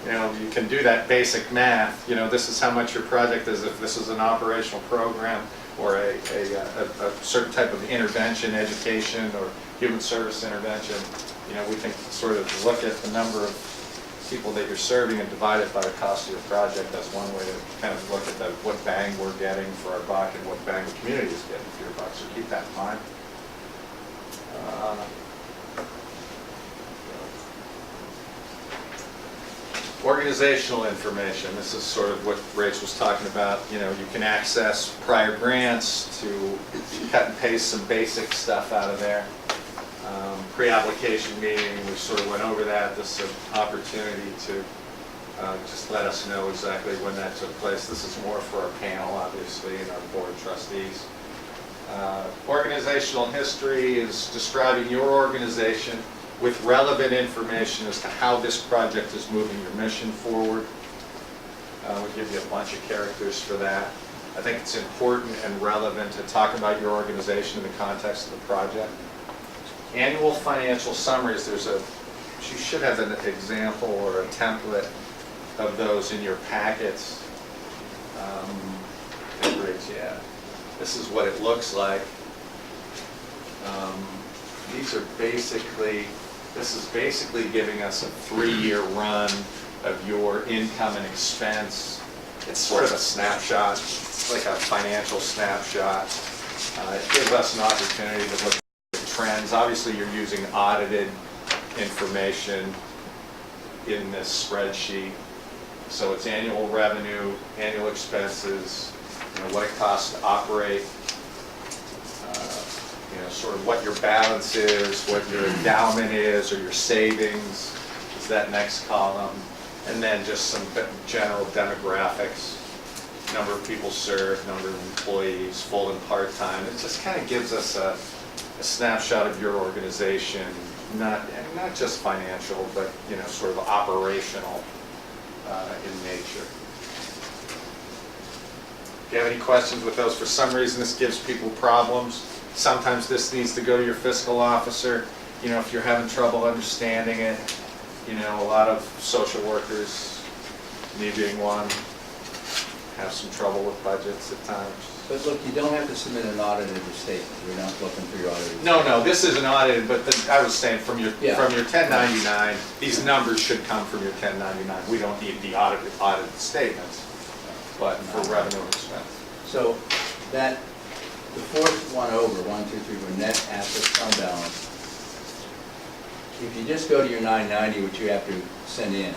you can do that basic math. This is how much your project is if this is an operational program or a certain type of intervention, education, or human service intervention. We can sort of look at the number of people that you're serving and divide it by the cost of your project. That's one way to kind of look at what bang we're getting for our buck and what bang the community is getting for your buck. So keep that in mind. Organizational information. This is sort of what Rach was talking about. You can access prior grants to cut and paste some basic stuff out of there. Pre-application meeting, we sort of went over that. This is an opportunity to just let us know exactly when that took place. This is more for our panel, obviously, and our board of trustees. Organizational history is describing your organization with relevant information as to how this project is moving your mission forward. We'll give you a bunch of characters for that. I think it's important and relevant to talk about your organization in the context of the project. Annual financial summaries, you should have an example or a template of those in your packets. Yeah. This is what it looks like. This is basically giving us a 3-year run of your income and expense. It's sort of a snapshot. It's like a financial snapshot. It gives us an opportunity to look at trends. Obviously, you're using audited information in this spreadsheet. So it's annual revenue, annual expenses, what it costs to operate, sort of what your balance is, what your endowment is, or your savings is that next column, and then just some general demographics, number of people served, number of employees, full and part-time. It just kind of gives us a snapshot of your organization, not just financial, but sort of operational in nature. If you have any questions with those, for some reason this gives people problems. Sometimes this needs to go to your fiscal officer. If you're having trouble understanding it, You know, a lot of social workers, me being one, have some trouble with budgets at times. But look, you don't have to submit an audited statement. We're not looking for your audited. No, this isn't audited, but I was saying from your Yeah. 1099, these numbers should come from your 1099. We don't need the audited statements, but for revenue and expense. So that, the fourth one over, 1, 2, 3, where net assets fund balance, if you just go to your 990, which you have to send in,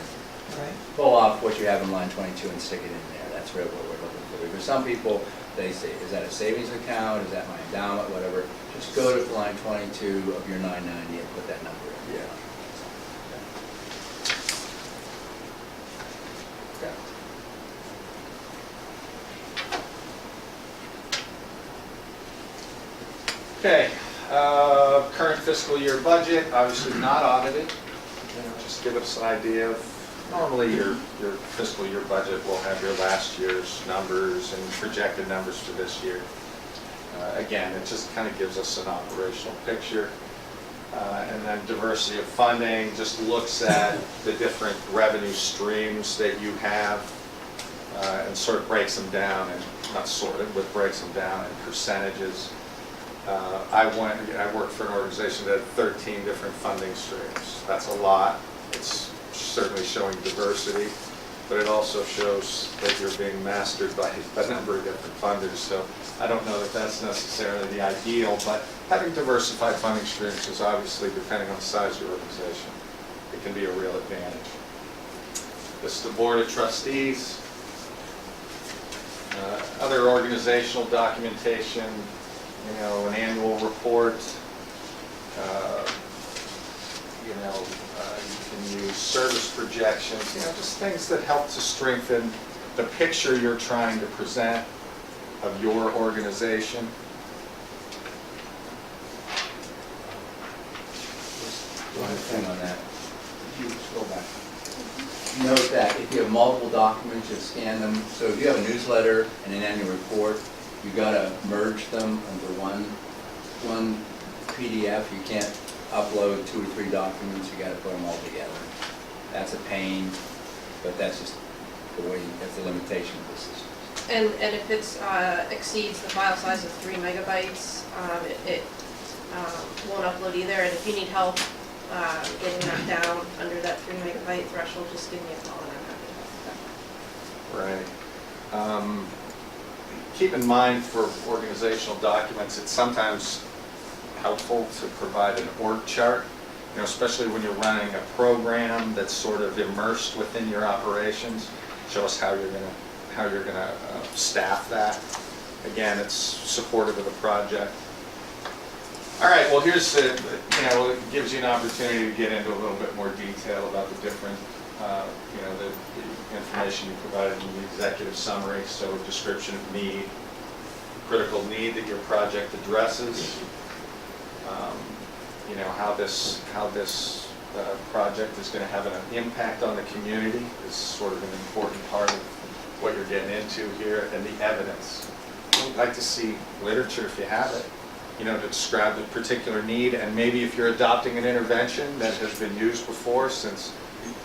pull off what you have in line 22 and stick it in there. That's really what we're looking for. Because some people, they say, is that a savings account? Is that my endowment? Whatever. Just go to line 22 of your 990 and put that number in. Yeah. Okay. Okay, current fiscal year budget, obviously not audited. You know, just give us an idea of, normally your fiscal year budget will have your last year's numbers and projected numbers for this year. Again, it just kind of gives us an operational picture. And then diversity of funding just looks at the different revenue streams that you have and sort of breaks them down, and not sort of, but breaks them down in percentages. I worked for an organization that had 13 different funding streams. That's a lot. It's certainly showing diversity, but it also shows that you're being mastered by a number of different funders. So I don't know that that's necessarily the ideal, but having diversified funding streams is obviously, depending on the size of your organization, it can be a real advantage. This is the Board of Trustees. Other organizational documentation, you know, an annual report, you can use service projections, you know, just things that help to strengthen the picture you're trying to present of your organization. One thing on that. You scroll back. Note that if you have multiple documents, you scan them. So if you have a newsletter and an annual report, you gotta merge them under one PDF. You can't upload 2 or 3 documents. You gotta put them all together. That's a pain, but that's just the way. That's the limitation of the system. And if it's exceeds the file size of 3 megabytes, it won't upload either. And if you need help getting that down under that 3 megabyte threshold, just give me a call and I'm happy to help with that. Right. Keep in mind for organizational documents, it's sometimes helpful to provide an org chart, you know, especially when you're running a program that's sort of immersed within your operations. Show us how you're gonna staff that. Again, it's supportive of the project. All right, well, here's the, you know, it gives you an opportunity to get into a little bit more detail about the different, you know, the information you provided in the executive summary. So description of need, critical need that your project addresses, you know, how this project is going to have an impact on the community is sort of an important part of what you're getting into here, and the evidence. We'd like to see literature, if you have it, you know, to describe the particular need, and maybe if you're adopting an intervention that has been used before, since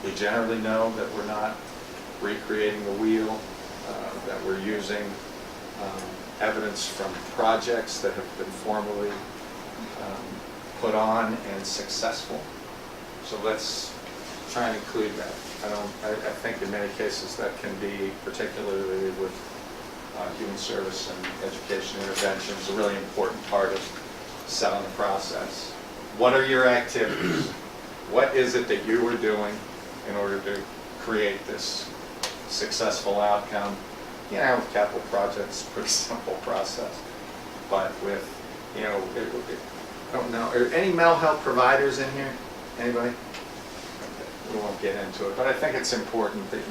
we generally know that we're not recreating the wheel, that we're using evidence from projects that have been formally put on and successful. So let's try and include that. I think in many cases that can be, particularly with human service and education interventions, a really important part of selling the process. What are your activities? What is it that you are doing in order to create this successful outcome? You know, with capital projects, pretty simple process. But with, you know, I don't know, are any mental health providers in here? Anybody? Okay, we won't get into it, but I think it's important that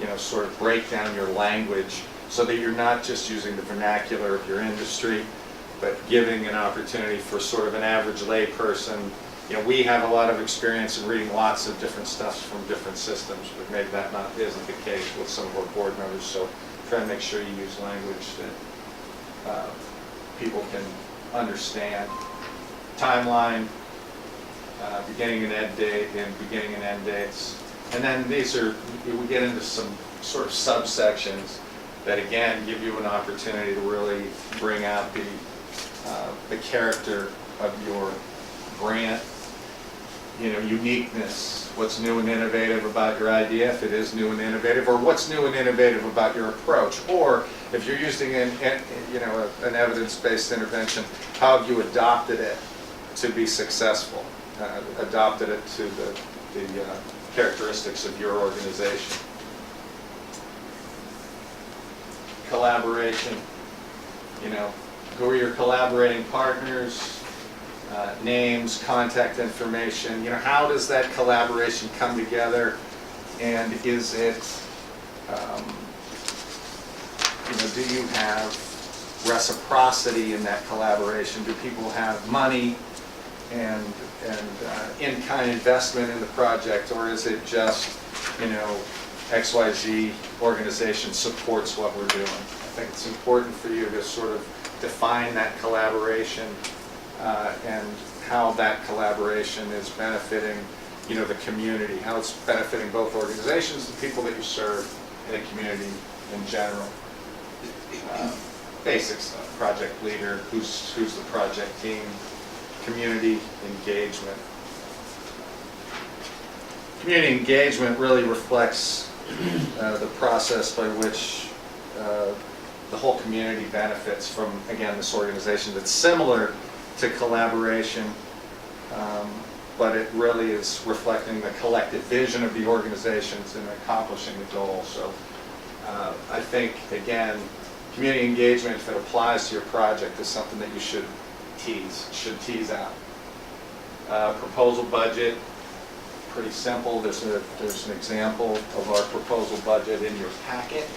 you know, sort of break down your language so that you're not just using the vernacular of your industry, but giving an opportunity for sort of an average lay person. You know, we have a lot of experience in reading lots of different stuff from different systems, but maybe that isn't the case with some of our board members. So try to make sure you use language that people can understand. Timeline, beginning and end date, and beginning and end dates. And then these are, we get into some sort of subsections that again give you an opportunity to really bring out the character of your grant, you know, uniqueness, what's new and innovative about your idea, if it is new and innovative, or what's new and innovative about your approach, or if you're using an evidence-based intervention, how have you adopted it to be successful, adopted it to the characteristics of your organization. Collaboration, you know, who are your collaborating partners, names, contact information, you know, how does that collaboration come together, and is it, you know, do you have reciprocity in that collaboration? Do people have money and in-kind investment in the project, or is it just, you know, XYZ organization supports what we're doing? I think it's important for you to sort of define that collaboration and how that collaboration is benefiting, you know, the community, how it's benefiting both organizations, the people that you serve, and the community in general. Basic stuff, project leader, who's the project team, community engagement. Community engagement really reflects the process by which the whole community benefits from, again, this organization that's similar to collaboration, but it really is reflecting the collective vision of the organizations in accomplishing the goal. So I think, again, community engagement, if it applies to your project, is something that you should tease out. Proposal budget, pretty simple. There's an example of our proposal budget in your packet.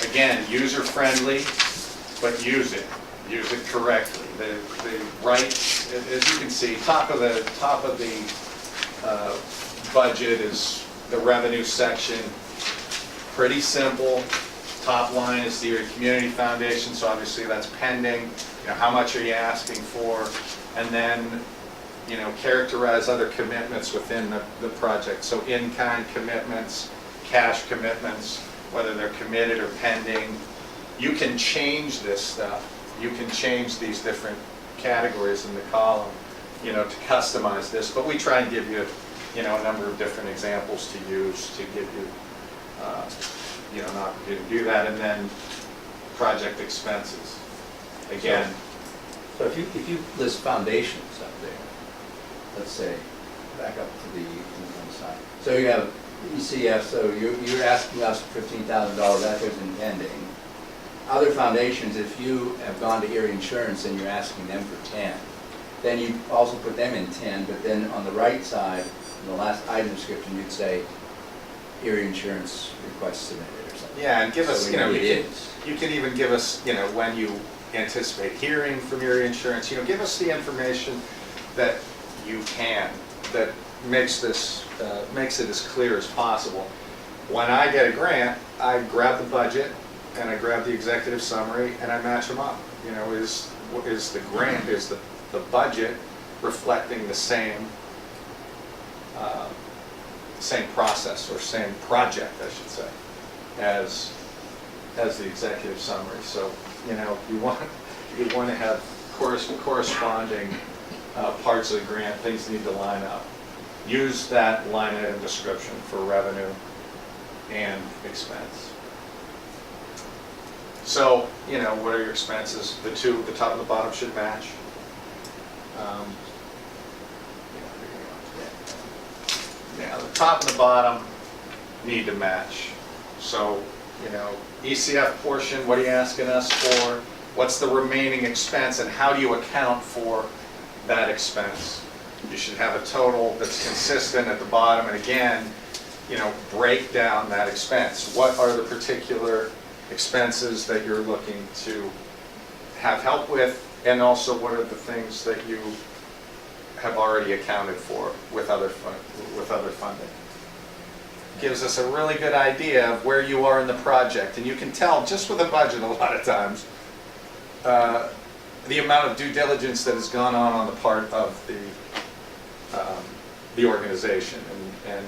Again, user-friendly, but use it correctly. The right, as you can see, top of the budget is the revenue section. Pretty simple. Top line is the community foundation, so obviously that's pending. You know, how much are you asking for? And then, you know, characterize other commitments within the project. So in-kind commitments, cash commitments, whether they're committed or pending. You can change this stuff. You can change these different categories in the column, you know, to customize this. But we try and give you, you know, a number of different examples to use to give you, you know, an opportunity to do that. And then project expenses. Again. So if you list foundations up there, let's say, back up to the income side. So you have ECF, so you're asking us for $15,000, that goes in pending. Other foundations, if you have gone to Erie Insurance and you're asking them for 10, then you also put them in 10, but then on the right side, in the last item description, you'd say Erie Insurance request submitted or something. Yeah, and give us, So you know, you you can even give us, you know, when you anticipate hearing from Erie Insurance, you know, give us the information that you can, that makes this, makes it as clear as possible. When I get a grant, I grab the budget and I grab the executive summary and I match them up. You know, is the grant, is the budget reflecting the same process or same project, I should say, as the executive summary. So, you know, you want to have corresponding parts of the grant. Things need to line up. Use that line item description for revenue and expense. So, you know, what are your expenses? The top and the bottom should match. Yeah, the top and the bottom need to match. So, you know, ECF portion, what are you asking us for? What's the remaining expense, and how do you account for that expense? You should have a total that's consistent at the bottom, and again, you know, break down that expense. What are the particular expenses that you're looking to have help with, and also what are the things that you have already accounted for with other funding. Gives us a really good idea of where you are in the project, and you can tell just with a budget a lot of times the amount of due diligence that has gone on the part of the organization. And,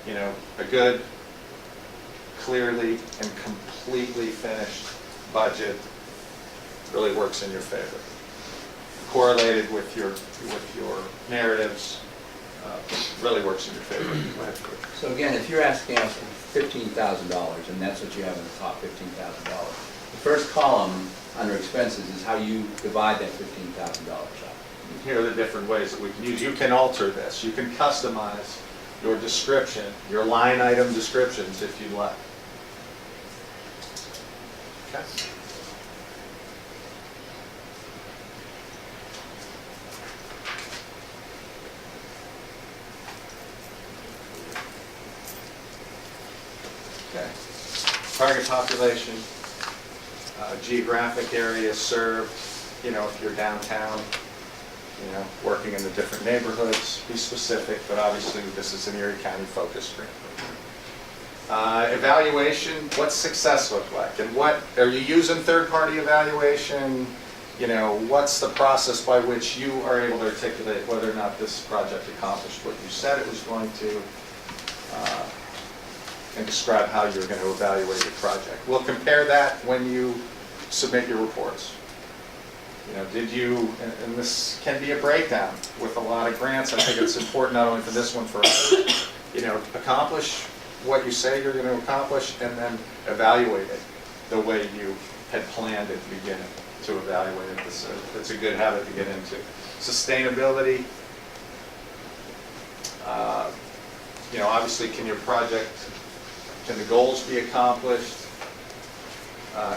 you know, a good, clearly and completely finished budget really works in your favor. Correlated with your narratives, really works in your favor. Go ahead, George. So again, if you're asking us for $15,000, and that's what you have in the top, $15,000, the first column under expenses is how you divide that $15,000 up. Here are the different ways that we can use. You can alter this. You can customize your description, your line item descriptions if you'd like. Okay. Okay. Target population, geographic area served, you know, if you're downtown, you know, working in the different neighborhoods, be specific, but obviously this is an Erie County focus group. Evaluation, what's success look like? And what, are you using third-party evaluation? You know, what's the process by which you are able to articulate whether or not this project accomplished what you said it was going to? And describe how you're going to evaluate the project. We'll compare that when you submit your reports. You know, did you, and this can be a breakdown with a lot of grants. I think it's important not only for this one, for others, you know, accomplish what you say you're going to accomplish and then evaluate it the way you had planned at the beginning to evaluate it. It's a good habit to get into. Sustainability. You know, obviously, can the goals be accomplished?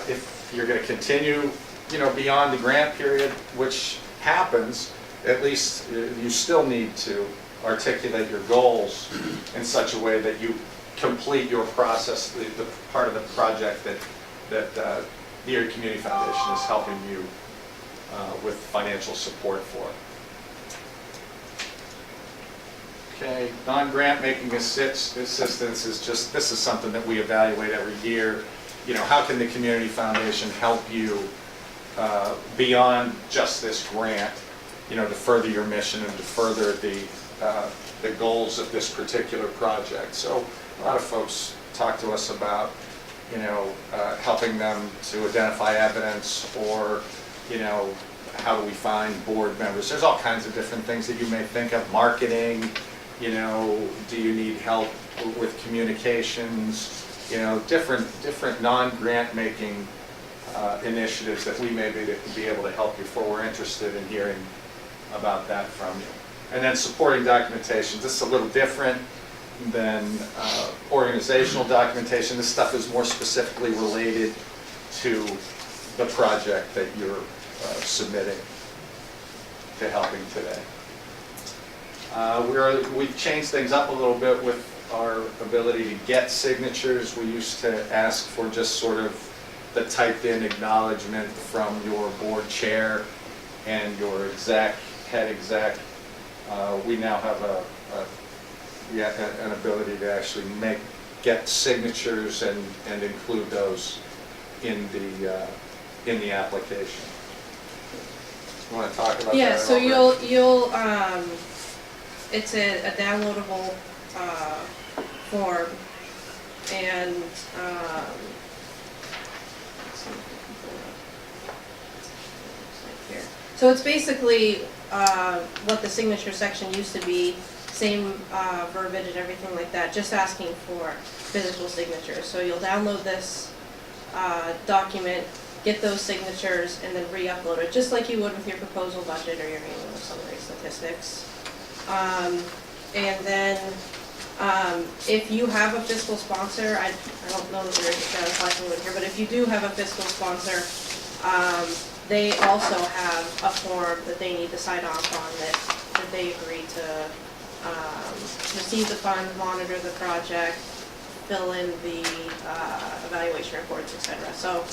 If you're going to continue, you know, beyond the grant period, which happens, at least you still need to articulate your goals in such a way that you complete your process, the part of the project that the Erie Community Foundation is helping you with financial support for. Okay, non-grant making assistance is just, this is something that we evaluate every year. You know, how can the Community Foundation help you beyond just this grant, you know, to further your mission and to further the goals of this particular project. So a lot of folks talk to us about, you know, helping them to identify evidence, or, you know, how do we find board members? There's all kinds of different things that you may think of. Marketing, you know, do you need help with communications? You know, different non-grant making initiatives that we may be able to help you for. We're interested in hearing about that from you. And then supporting documentation. This is a little different than organizational documentation. This stuff is more specifically related to the project that you're submitting to helping today. We've changed things up a little bit with our ability to get signatures. We used to ask for just sort of the typed in acknowledgement from your board chair and your head exec. We now have an ability to actually get signatures and include those in the application. You want to talk about that? Yeah, so you'll it's a downloadable form, and so it's basically what the signature section used to be, same verbiage and everything like that, just asking for physical signatures. So you'll download this document, get those signatures, and then re-upload it, just like you would with your proposal budget or your annual summary statistics. And then if you have a fiscal sponsor, I don't know that there's a question here, but if you do have a fiscal sponsor, they also have a form that they need to sign off on that they agree to receive the funds, monitor the project, fill in the evaluation reports, etc. So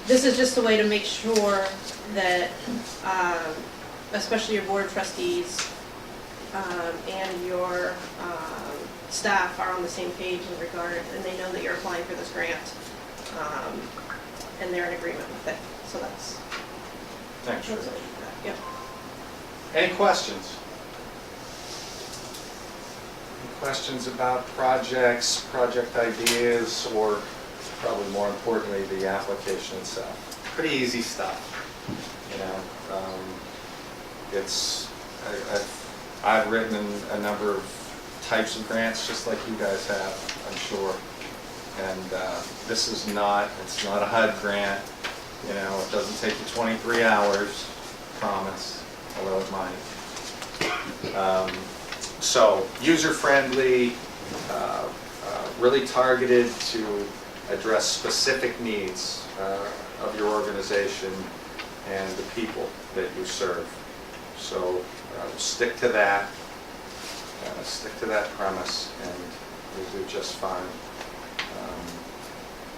this is just a way to make sure that especially your board trustees and your staff are on the same page in regard, and they know that you're applying for this grant, and they're in agreement with it. So that's Thanks. it. Yep. Any questions? questions about projects, project ideas, or probably more importantly, the application itself. Pretty easy stuff, you know. I've written a number of types of grants, just like you guys have, I'm sure. And this is not, it's not a HUD grant, you know, it doesn't take you 23 hours, promise, although it might. So, user-friendly, really targeted to address specific needs of your organization and the people that you serve. So, stick to that premise, and you'll do just fine.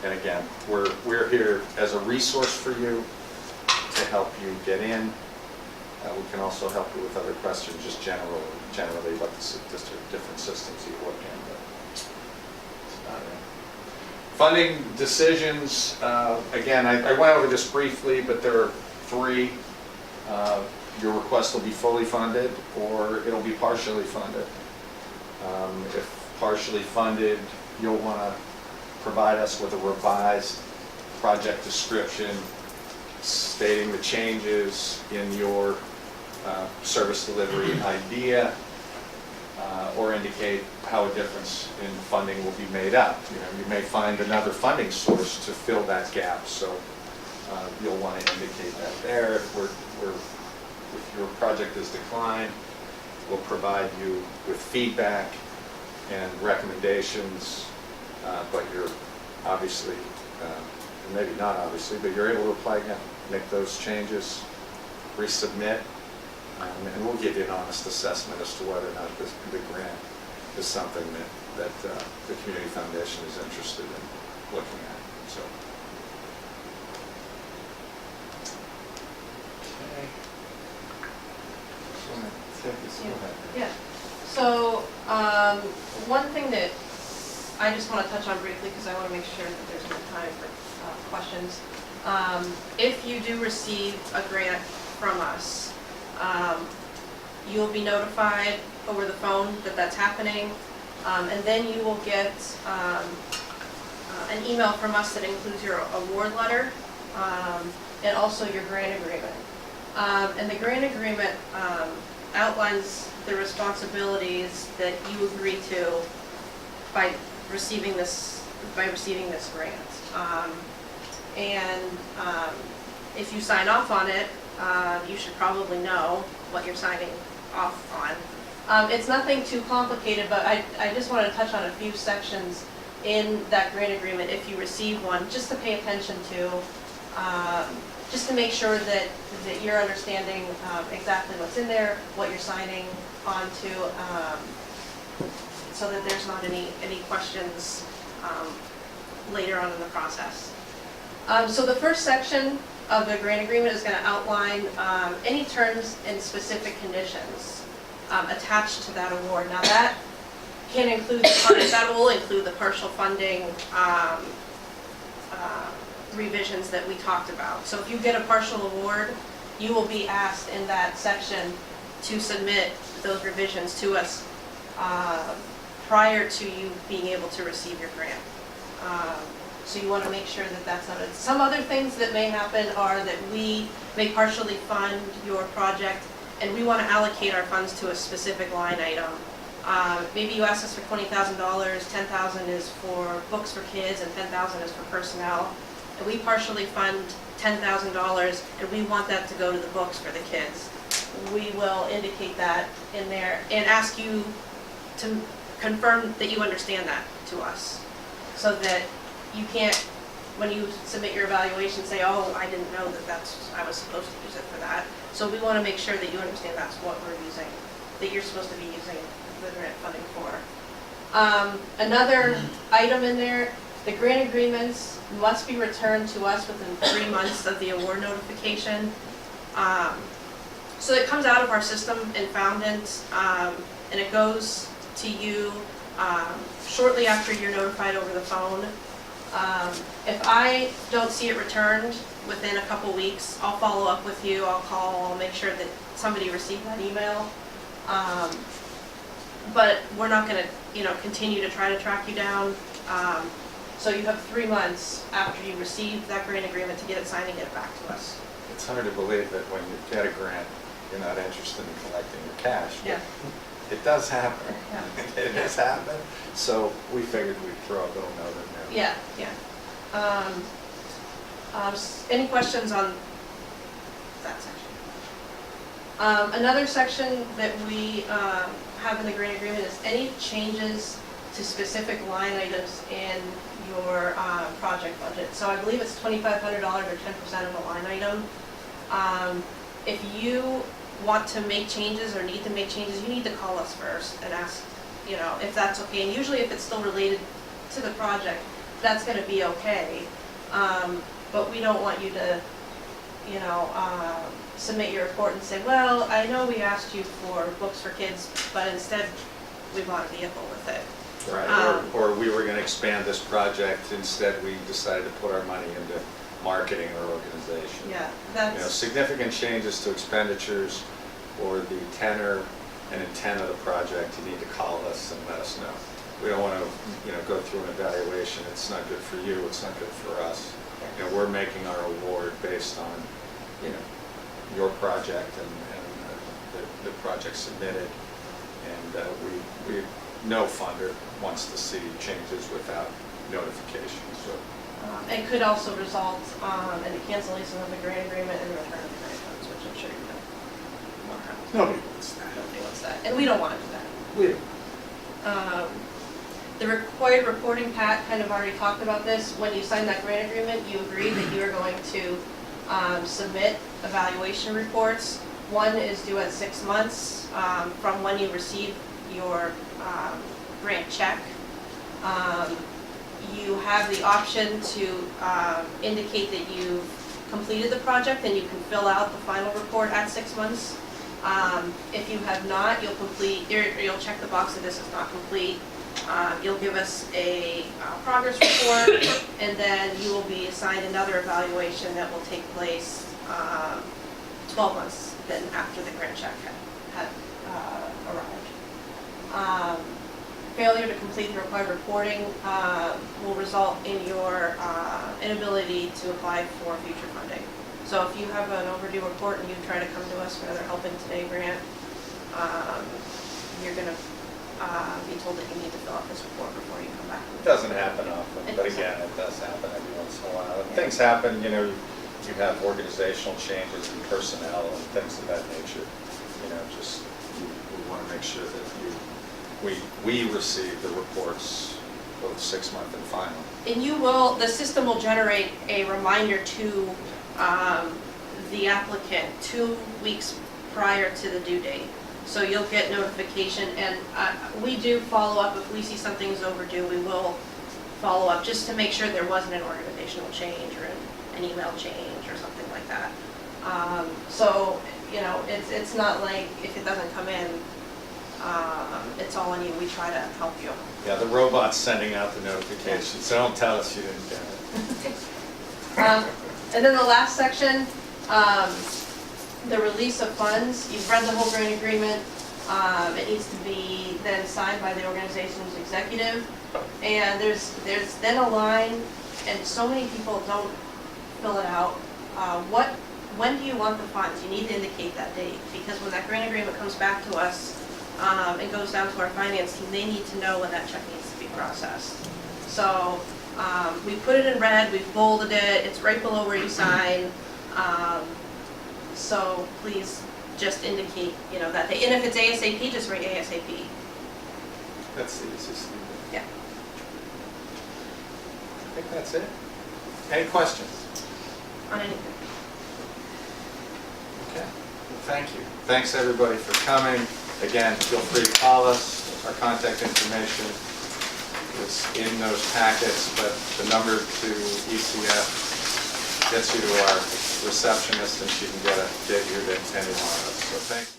And again, we're here as a resource for you to help you get in. We can also help you with other questions, just generally about the different systems you work in. But that's about it. Funding decisions, again, I went over this briefly, but there are 3. Your request will be fully funded, or it'll be partially funded. If partially funded, you'll want to provide us with a revised project description stating the changes in your service delivery idea, or indicate how a difference in funding will be made up. You know, you may find another funding source to fill that gap, so you'll want to indicate that there. If your project is declined, we'll provide you with feedback and recommendations, but you're obviously, maybe not obviously, but you're able to apply again, make those changes, resubmit, and we'll give you an honest assessment as to whether or not the grant is something that the Community Foundation is interested in looking at. So. Okay. Yeah. So one thing that I just want to touch on briefly, because I want to make sure that there's enough time for questions. If you do receive a grant from us, you'll be notified over the phone that that's happening, and then you will get an email from us that includes your award letter and also your grant agreement. And the grant agreement outlines the responsibilities that you agree to by receiving this grant. If you sign off on it, you should probably know what you're signing off on. It's nothing too complicated, but I just want to touch on a few sections in that grant agreement if you receive one, just to pay attention to, just to make sure that you're understanding exactly what's in there, what you're signing onto, so that there's not any questions later on in the process. So the first section of the grant agreement is going to outline any terms and specific conditions attached to that award. Now that can include that will include the partial funding revisions that we talked about. So if you get a partial award, you will be asked in that section to submit those revisions to us prior to you being able to receive your grant. So you want to make sure that that's not it. Some other things that may happen are that we may partially fund your project and we want to allocate our funds to a specific line item. Maybe you ask us for $20,000, $10,000 is for books for kids and $10,000 is for personnel. And we partially fund $10,000 and we want that to go to the books for the kids. We will indicate that in there and ask you to confirm that you understand that to us, so that you can't, when you submit your evaluation, say, oh, I didn't know that I was supposed to use it for that. So we want to make sure that you understand that's what we're using, that you're supposed to be using the grant funding for. Another item in there, the grant agreements must be returned to us within 3 months of the award notification. So it comes out of our system in Foundant, and it goes to you shortly after you're notified over the phone. If I don't see it returned within a couple weeks, I'll follow up with you, I'll call, I'll make sure that somebody received that email. But we're not going to continue to try to track you down. So you have 3 months after you receive that grant agreement to get it signed and get it back to us. It's hard to believe that when you get a grant, you're not interested in collecting your cash. But Yeah. it does happen. Yeah. It has happened. So we figured we'd throw a little note in there. Yeah, yeah. Any questions on that section? Another section that we have in the grant agreement is any changes to specific line items in your project budget. So I believe it's $2,500 or 10% of a line item. If you want to make changes or need to make changes, you need to call us first and ask, if that's okay. And usually if it's still related to the project, that's going to be okay. But we don't want you to, submit your report and say, well, I know we asked you for books for kids, but instead we bought a vehicle with it. Right, or we were gonna expand this project, instead we decided to put our money into marketing or organization. Yeah, Significant changes to expenditures or the tenor and intent of the project, you need to call us and let us know. We don't wanna, go through an evaluation, it's not good for you, it's not good for us. We're making our award based on, your project and the project submitted. And no funder wants to see changes without notification, so. it could also result in the cancellation of the grant agreement and the return of the grant funds, which I'm sure you know. Nobody wants that. Nobody wants that, and we don't want to do that. We don't. The required reporting, Pat kind of already talked about this. When you signed that grant agreement, you agreed that you were going to submit evaluation reports. One is due at 6 months from when you receive your grant check. You have the option to indicate that you've completed the project, and you can fill out the final report at 6 months. If you have not, you'll check the box that this is not complete. You'll give us a progress report, and then you will be assigned another evaluation that will take place 12 months then after the grant check had arrived. Failure to complete the required reporting will result in your inability to apply for future funding. So if you have an overdue report and you try to come to us for another Helping Today grant, you're going to be told that you need to fill out this report before you come back. It doesn't happen often, but again, it does happen every once in a while. And things happen, you have organizational changes in personnel and things of that nature. We want to make sure that we receive the reports, both 6-month and final. And the system will generate a reminder to the applicant 2 weeks prior to the due date. So you'll get notification, and we do follow up. If we see something's overdue, we will follow up just to make sure there wasn't an organizational change or an email change or something like that. So, it's not like if it doesn't come in, it's all on you. We try to help you. Yeah, the robot's sending out the notifications, so don't tell us you didn't get it. And then the last section, the release of funds. You've read the whole grant agreement. It needs to be then signed by the organization's executive. And there's then a line, and so many people don't fill it out. When do you want the funds? You need to indicate that date, because when that grant agreement comes back to us and goes down to our finance team, they need to know when that check needs to be processed. So we put it in red, we've bolded it, it's right below where you sign. So please just indicate, that day. And if it's ASAP, just write ASAP. That's the easiest thing. Yeah. I think that's it. Any questions? On anything. Okay. Well, thank you. Thanks, everybody, for coming. Again, feel free to call us. Our contact information is in those packets, but the number to ECF gets you to our receptionist, and she can get you to any one of us. So thank you.